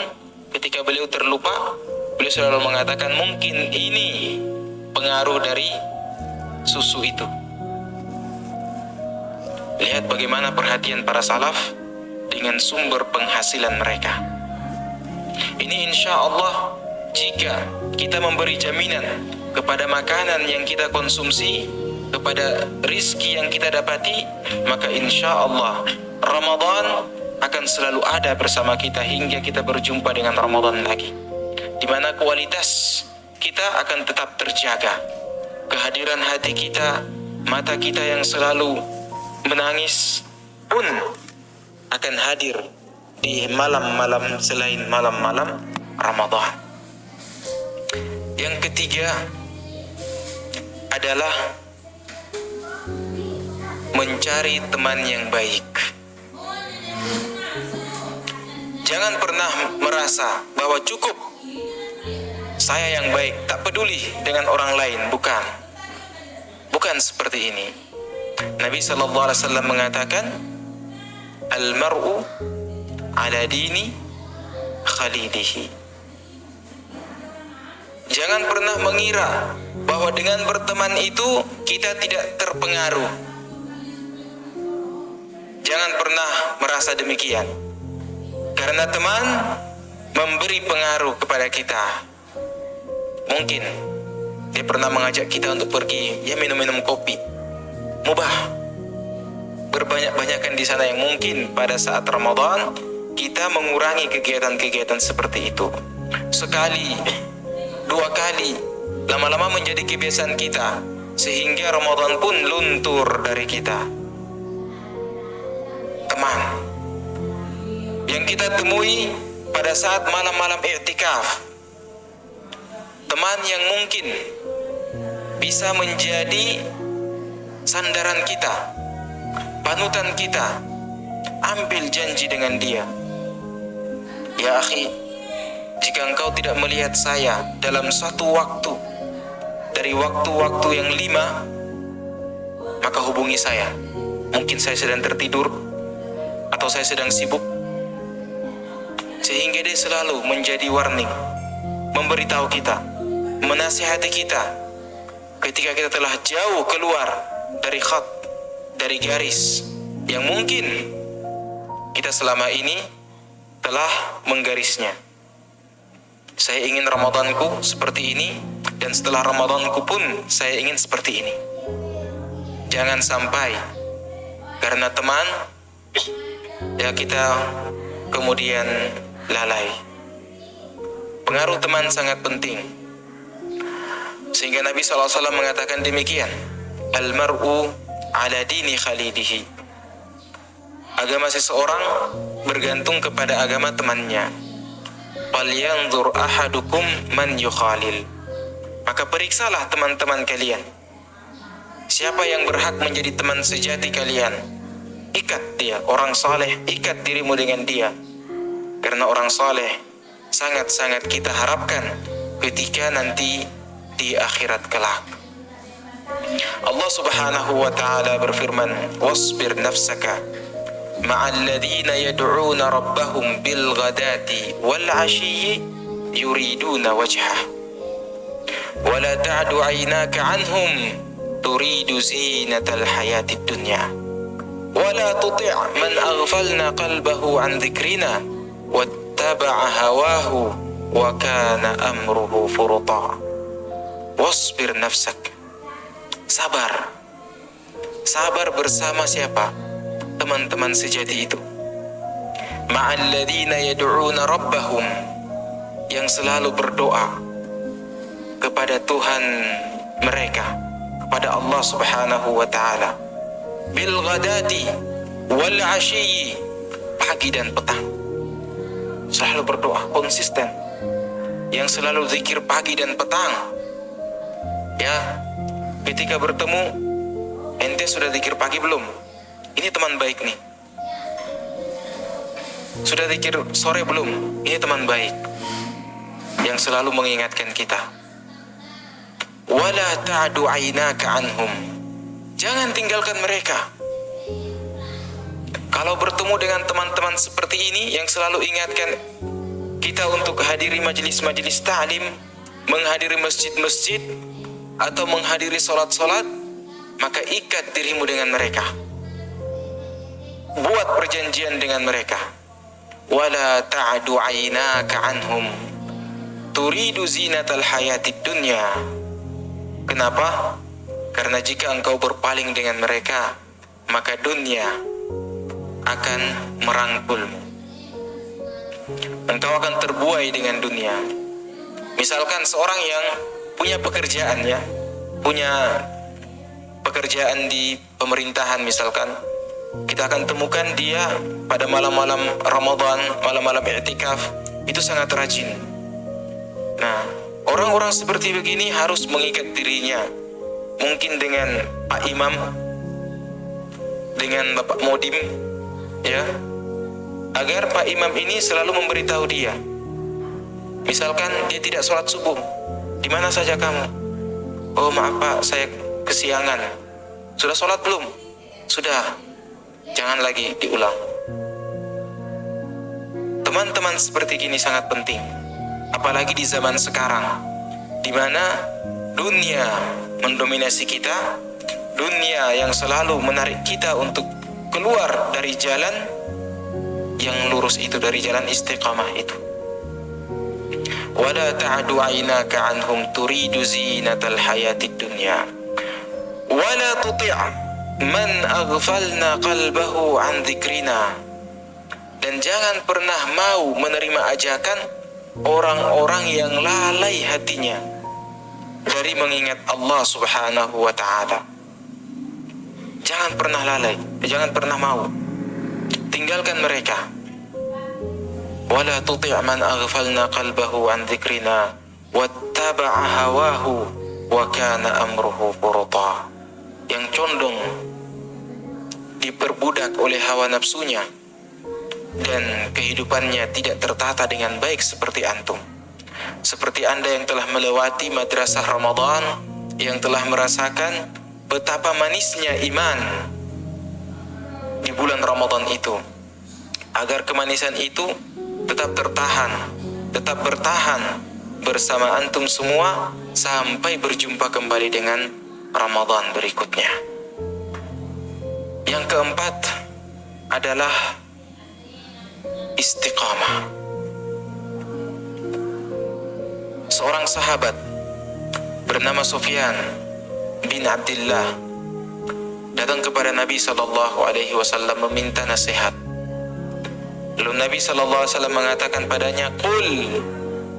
ketika beliau terlupa, beliau selalu mengatakan mungkin ini pengaruh dari susu itu. Lihat bagaimana perhatian para salaf dengan sumber penghasilan mereka. Ini insya Allah, jika kita memberi jaminan kepada makanan yang kita konsumsi, kepada rizki yang kita dapati, maka insya Allah Ramadan akan selalu ada bersama kita hingga kita berjumpa dengan Ramadan lagi, di mana kualitas kita akan tetap terjaga. Kehadiran hati kita, mata kita yang selalu menangis pun akan hadir di malam-malam selain malam-malam Ramadan. Yang ketiga adalah mencari teman yang baik. Jangan pernah merasa bahwa cukup saya yang baik, tak peduli dengan orang lain. Bukan seperti ini. Nabi SAW mengatakan, Al-mar'u ala dini khalilihi. Jangan pernah mengira bahwa dengan berteman itu kita tidak terpengaruh. Jangan pernah merasa demikian, karena teman memberi pengaruh kepada kita. Mungkin Dia pernah mengajak kita untuk pergi, ya minum-minum kopi. Mubah. Berbanyak-banyakan di sana, yang mungkin pada saat Ramadan kita mengurangi kegiatan-kegiatan seperti itu. Sekali, 2 kali, lama-lama menjadi kebiasaan kita, sehingga Ramadan pun luntur dari kita. Teman yang kita temui pada saat malam-malam i'tikaf, teman yang mungkin bisa menjadi sandaran kita, panutan kita, ambil janji dengan dia. Ya akhi, jika engkau tidak melihat saya dalam suatu waktu dari waktu-waktu yang 5, maka hubungi saya. Mungkin saya sedang tertidur atau saya sedang sibuk. Sehingga dia selalu menjadi warning, memberitahu kita, menasihati kita ketika kita telah jauh keluar dari khat, dari garis yang mungkin kita selama ini telah menggarisnya. Saya ingin Ramadanku seperti ini, dan setelah Ramadanku pun saya ingin seperti ini. Jangan sampai karena teman ya kita kemudian lalai. Pengaruh teman sangat penting. Sehingga Nabi SAW mengatakan demikian, Al-mar'u ala dini khalilihi. Agama seseorang bergantung kepada agama temannya. Falyanzur ahadukum man yukhalil. Maka periksalah teman-teman kalian, siapa yang berhak menjadi teman sejati kalian. Ikat dia, orang saleh, ikat dirimu dengan dia. Karena orang saleh sangat-sangat kita harapkan ketika nanti di akhirat kelak. Allah Subhanahu wa ta'ala berfirman, wasbir nafsaka ma'al ladhina yad'una rabbahum bil ghadati wal 'ashiyyi yuriduna wajhah wa la ta'du 'aynaka 'anhum turidu zinatal hayatid dunya wa la tuti' man aghfalna qalbahu 'an dhikrina wattaba'a hawahu wa kana amruhu furuta. Wasbir nafsak. Sabar. Sabar bersama siapa? Teman-teman sejati itu. Ma'al ladhina yad'una rabbahum, yang selalu berdoa kepada Tuhan mereka, kepada Allah Subhanahu wa ta'ala. Bil ghadati wal 'ashiyyi, pagi dan petang. Selalu berdoa, konsisten. Yang selalu zikir pagi dan petang. Ya, ketika bertemu, ente sudah zikir pagi belum? Ini teman baik nih. Sudah zikir sore belum? Ini teman baik yang selalu mengingatkan kita. Wala ta'du 'ainaka 'anhum, jangan tinggalkan mereka. Kalau bertemu dengan teman-teman seperti ini yang selalu ingatkan kita untuk hadiri majelis-majelis ta'lim, menghadiri masjid-masjid, atau menghadiri sholat-sholat, maka ikat dirimu dengan mereka. Buat perjanjian dengan mereka. Wala ta'du 'ainaka 'anhum turidu zinatal hayatid dunya. Kenapa? Karena jika engkau berpaling dengan mereka, maka dunia akan merangkulmu. Engkau akan terbuai dengan dunia. Misalkan seorang yang punya pekerjaan, ya, punya pekerjaan di pemerintahan misalkan, kita akan temukan dia pada malam-malam Ramadan, malam-malam i'tikaf, itu sangat rajin. Nah, orang-orang seperti begini harus mengikat dirinya, mungkin dengan Pak Imam, dengan Bapak Modim, ya, agar Pak Imam ini selalu memberitahu dia. Misalkan dia tidak sholat subuh, di mana saja kamu? Oh maaf Pak, saya kesiangan. Sudah sholat belum? Sudah. Jangan lagi diulang. Teman-teman seperti ini sangat penting. Apalagi di zaman sekarang, di mana dunia mendominasi kita, dunia yang selalu menarik kita untuk keluar dari jalan yang lurus itu, dari jalan istiqamah itu. wala ta'du 'ainaka 'anhum turidu zinatal hayatid dunya wala tuti' man aghfalna qalbahu 'an dzikrina. Dan jangan pernah mau menerima ajakan orang-orang yang lalai hatinya dari mengingat Allah Subhanahu wa ta'ala. Jangan pernah lalai, jangan pernah mau. Tinggalkan mereka. Wala tuti' man aghfalna qalbahu 'an dzikrina wattaba'a hawahu wa kana amruhu furta. Yang condong diperbudak oleh hawa nafsunya dan kehidupannya tidak tertata dengan baik seperti antum. Seperti Anda yang telah melewati madrasah Ramadan, yang telah merasakan betapa manisnya iman di bulan Ramadan itu. Agar kemanisan itu tetap bertahan bersama antum semua sampai berjumpa kembali dengan Ramadan berikutnya. Yang keempat adalah istiqamah. Seorang sahabat bernama Sufyan bin Abdullah datang kepada Nabi SAW meminta nasihat. Lalu Nabi SAW mengatakan padanya, "Qul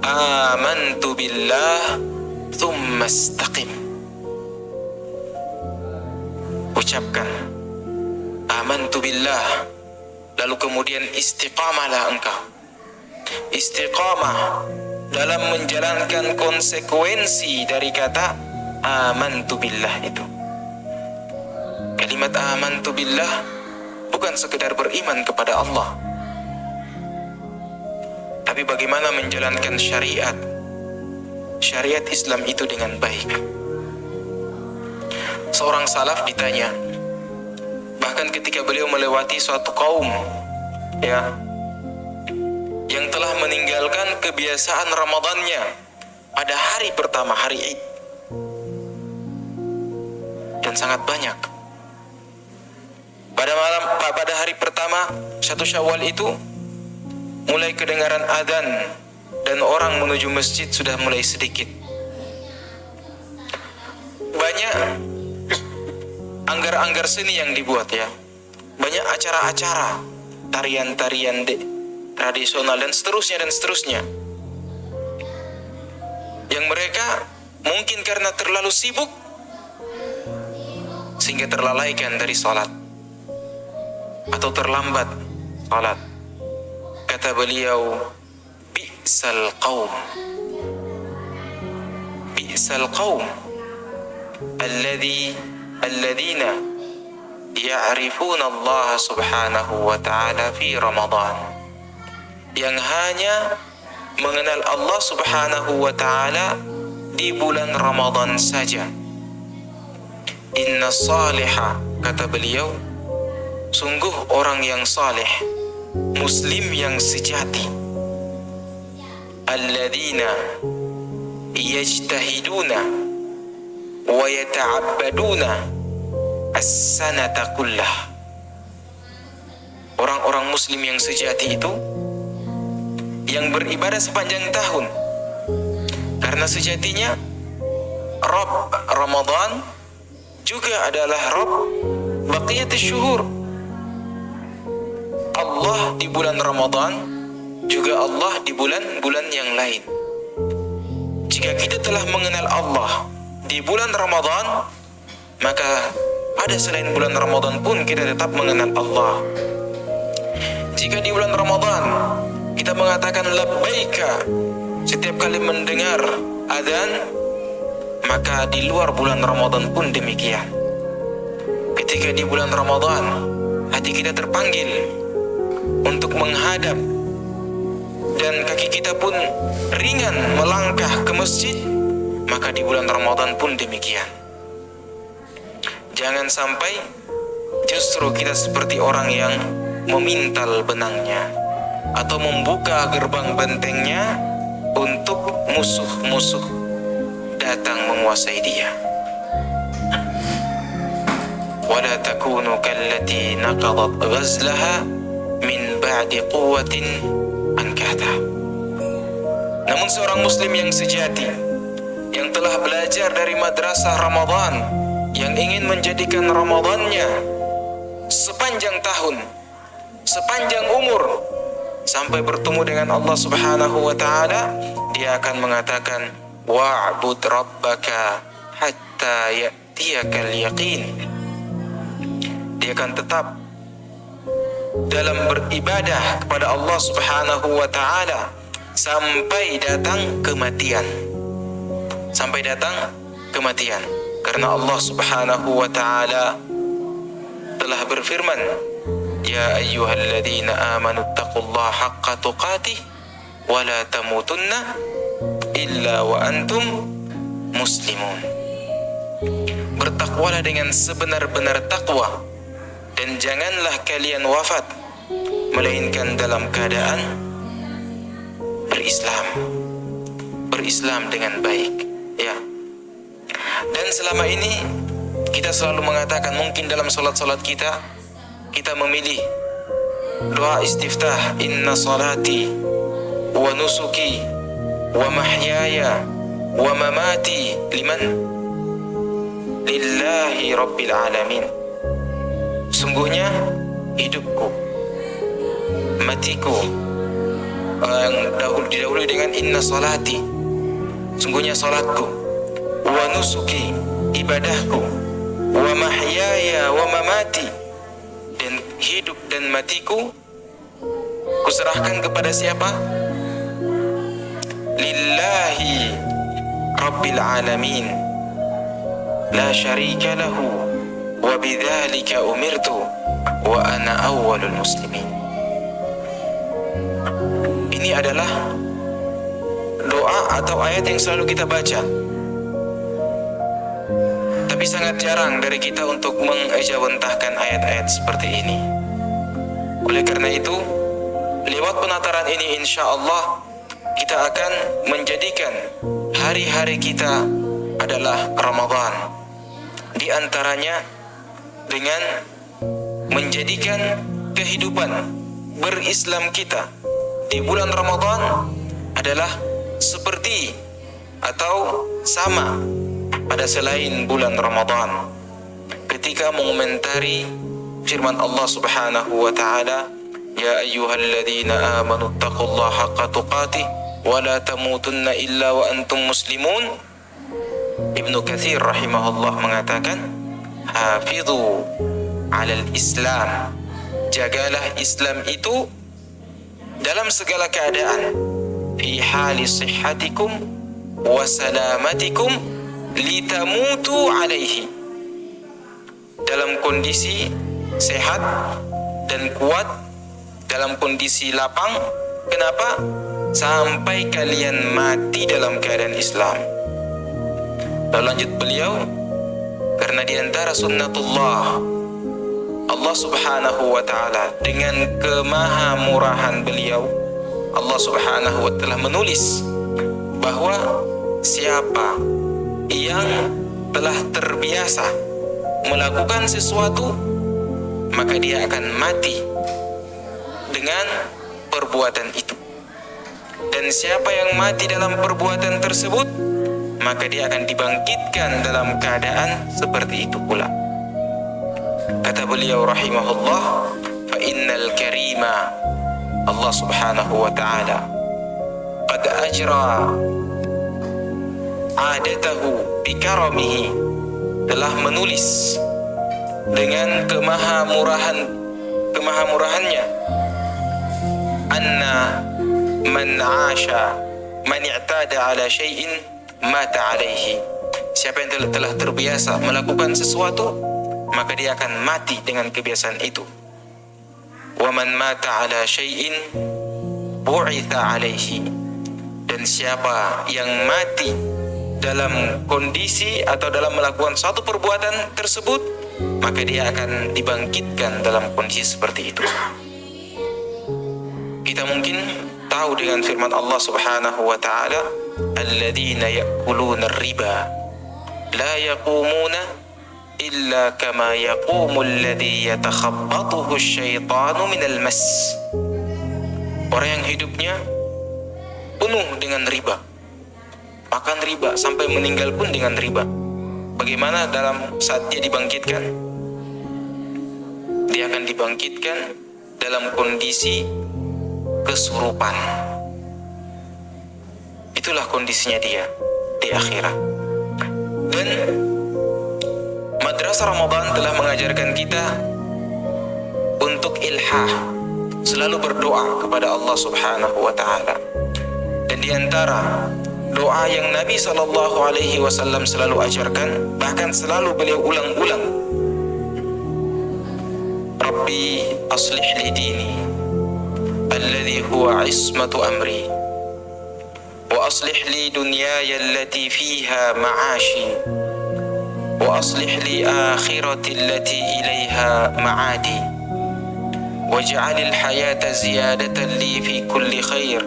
amantu billah thumma istaqim." Ucapkan amantu billah, lalu kemudian istiqamahlah engkau. Istiqamah dalam menjalankan konsekuensi dari kata amantu billah itu. Kalimat amantu billah bukan sekedar beriman kepada Allah, tapi bagaimana menjalankan syariat Islam itu dengan baik. Seorang salaf ditanya, bahkan ketika beliau melewati suatu kaum yang telah meninggalkan kebiasaan Ramadannya pada hari pertama, hari Id, dan sangat banyak. Pada hari pertama 1 Syawal itu mulai kedengaran adzan dan orang menuju masjid sudah mulai sedikit. Banyak anggar-anggar seni yang dibuat banyak acara-acara, tarian-tarian tradisional dan seterusnya. Yang mereka mungkin karena terlalu sibuk sehingga terlalaikan dari salat atau terlambat salat. Kata beliau, bi'sal qaum alladzina ya'rifuna Allah subhanahu wa ta'ala fi Ramadan, yang hanya mengenal Allah subhanahu wa ta'ala di bulan Ramadan saja. Inna salihah, kata beliau, sungguh orang yang saleh, muslim yang sejati, alladzina yajtahiduna wa yata'abbaduna as-sanata kullah. Orang-orang muslim yang sejati itu yang beribadah sepanjang tahun, karena sejatinya Rabb Ramadan juga adalah Rabb baqiyatus syuhur. Allah di bulan Ramadan juga Allah di bulan-bulan yang lain. Jika kita telah mengenal Allah di bulan Ramadan, maka pada selain bulan Ramadan pun kita tetap mengenal Allah. Jika di bulan Ramadan kita mengatakan labbaika setiap kali mendengar adzan, maka di luar bulan Ramadan pun demikian. Ketika di bulan Ramadan hati kita terpanggil untuk menghadap dan kaki kita pun ringan melangkah ke masjid, maka di bulan Ramadan pun demikian. Jangan sampai justru kita seperti orang yang memintal benangnya atau membuka gerbang bentengnya untuk musuh-musuh datang menguasai dia. Wala takunu kallati naqadat ghazlaha min ba'di quwwatin ankatha. Namun seorang muslim yang sejati, yang telah belajar dari madrasah Ramadan, yang ingin menjadikan Ramadannya sepanjang tahun, sepanjang umur, sampai bertemu dengan Allah Subhanahu wa ta'ala, dia akan mengatakan wa'bud rabbaka hatta ya'tiyakal yaqin. Dia akan tetap dalam beribadah kepada Allah Subhanahu wa ta'ala sampai datang kematian. Sampai datang kematian. Karena Allah Subhanahu wa ta'ala telah berfirman, ya ayyuhalladzina amanu taqullaha haqqa tuqatih wa la tamutunna illa wa antum muslimun. Bertakwalah dengan sebenar-benar takwa, dan janganlah kalian wafat melainkan dalam keadaan berislam dengan baik, ya. Dan selama ini kita selalu mengatakan, mungkin dalam salat-salat kita memilih doa istiftah, inna salati wa nusuki wa mahyaya wa mamati lillahi rabbil alamin. Sungguhnya hidupku, matiku, yang didahului dengan inna salati, sungguhnya salatku, wa nusuki, ibadahku, wa mahyaya wa mamati, dan hidup dan matiku kuserahkan kepada siapa? Lillahi rabbil alamin, la syarika lahu, wa bidzalika umirtu wa ana awwalul muslimin. Ini adalah doa atau ayat yang selalu kita baca, tapi sangat jarang dari kita untuk mengejawantahkan ayat-ayat seperti ini. Oleh karena itu, lewat penataran ini insya Allah kita akan menjadikan hari-hari kita adalah Ramadan. Di antaranya dengan menjadikan kehidupan berislam kita di bulan Ramadan adalah seperti atau sama pada selain bulan Ramadan, ketika mengomentari firman Allah Subhanahu wa ta'ala, ya ayyuhalladzina amanu taqullaha haqqa tuqatih wa la tamutunna illa wa antum muslimun. Ibnu Katsir rahimahullah mengatakan, hafidhu alal Islam, jagalah Islam itu dalam segala keadaan, fi hali sihhatikum wa salamatikum litamutu alaihi, dalam kondisi sehat dan kuat, dalam kondisi lapang. Kenapa? Sampai kalian mati dalam keadaan Islam. Lalu lanjut beliau, karena di antara sunnatullah Allah Subhanahu wa ta'ala, dengan kemahamurahan beliau, Allah Subhanahu wa ta'ala menulis bahwa siapa yang telah terbiasa melakukan sesuatu, maka dia akan mati dengan perbuatan itu. Dan siapa yang mati dalam perbuatan tersebut, maka dia akan dibangkitkan dalam keadaan seperti itu pula. Kata beliau rahimahullah, fa innal karima, Allah Subhanahu wa ta'ala qad ajra adatahu bikaramihi, telah menulis dengan kemahamurahannya, anna man asha man i'tada ala syai'in mata alaihi, siapa yang telah terbiasa melakukan sesuatu, maka dia akan mati dengan kebiasaan itu. Wa man mata ala syai'in bu'itha alaihi, dan siapa yang mati dalam kondisi atau dalam melakukan suatu perbuatan tersebut, maka dia akan dibangkitkan dalam kondisi seperti itu. Kita mungkin tahu dengan firman Allah Subhanahu wa ta'ala, alladzina ya'kuluna riba la yaqumuna illa kama yaqumu alladhi yatakhabbathu asyaitanu minal mas. Orang yang hidupnya penuh dengan riba. Makan riba, sampai meninggal pun dengan riba. Bagaimana dalam saat dia dibangkitkan? Dia akan dibangkitkan dalam kondisi kesurupan. Itulah kondisinya dia di akhirat. Dan Madrasah Ramadan telah mengajarkan kita untuk ilhah, selalu berdoa kepada Allah Subhanahu wa taala. Dan di antara doa yang Nabi SAW selalu ajarkan, bahkan selalu beliau ulang-ulang, Rabbi aslih li dini alladhi huwa ismatu amri wa aslih li dunyaya allati fiha ma'ashi wa aslih li akhirati allati ilaiha ma'adi waj'alil hayata ziyadatan li fi kulli khair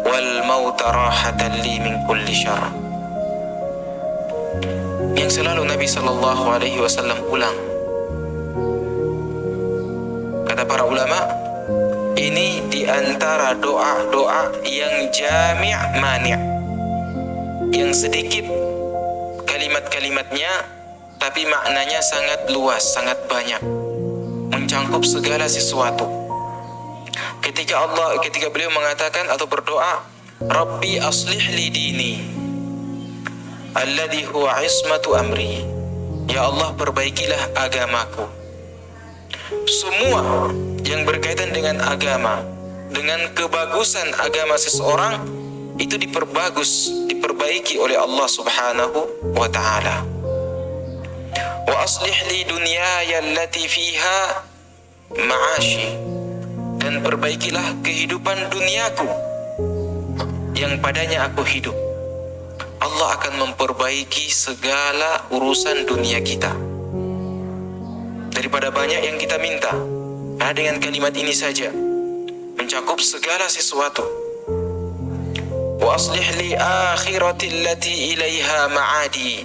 wal mauta rahatan li min kulli syarr. Yang selalu Nabi SAW ulang. Kata para ulama, ini di antara doa-doa yang jami' mani', yang sedikit kalimat-kalimatnya tapi maknanya sangat luas, sangat banyak, mencangkup segala sesuatu. Ketika beliau mengatakan atau berdoa, Rabbi aslih li dini alladhi huwa ismatu amri, ya Allah perbaikilah agamaku. Semua yang berkaitan dengan agama, dengan kebagusan agama seseorang, itu diperbaiki oleh Allah Subhanahu wa ta'ala. Wa aslih li dunyaya allati fiha ma'ashi, dan perbaikilah kehidupan duniaku yang padanya aku hidup. Allah akan memperbaiki segala urusan dunia kita. Daripada banyak yang kita minta, dengan kalimat ini saja mencakup segala sesuatu. Wa aslih li akhirati allati ilaiha ma'adi,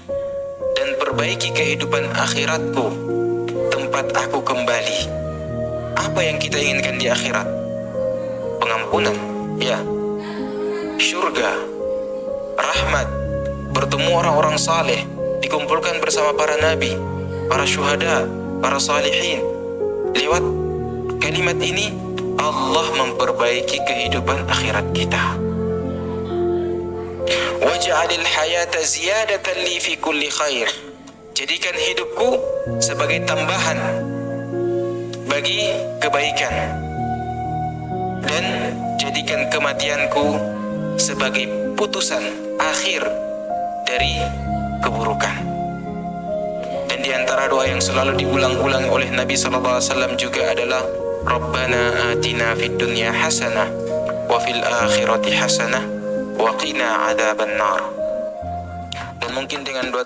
dan perbaiki kehidupan akhiratku, tempat aku kembali. Apa yang kita inginkan di akhirat? Pengampunan, ya, syurga, rahmat, bertemu orang-orang saleh, dikumpulkan bersama para nabi, para syuhada, para salihin. Lewat kalimat ini Allah memperbaiki kehidupan akhirat kita. Waj'alil hayata ziyadatan li fi kulli khair, jadikan hidupku sebagai tambahan bagi kebaikan, dan jadikan kematianku sebagai putusan akhir dari keburukan. Dan di antara doa yang selalu diulang-ulang oleh Nabi SAW juga adalah Rabbana atina fid dunya hasanah wa fil akhirati hasanah wa qina adzaban nar. Dan mungkin dengan doa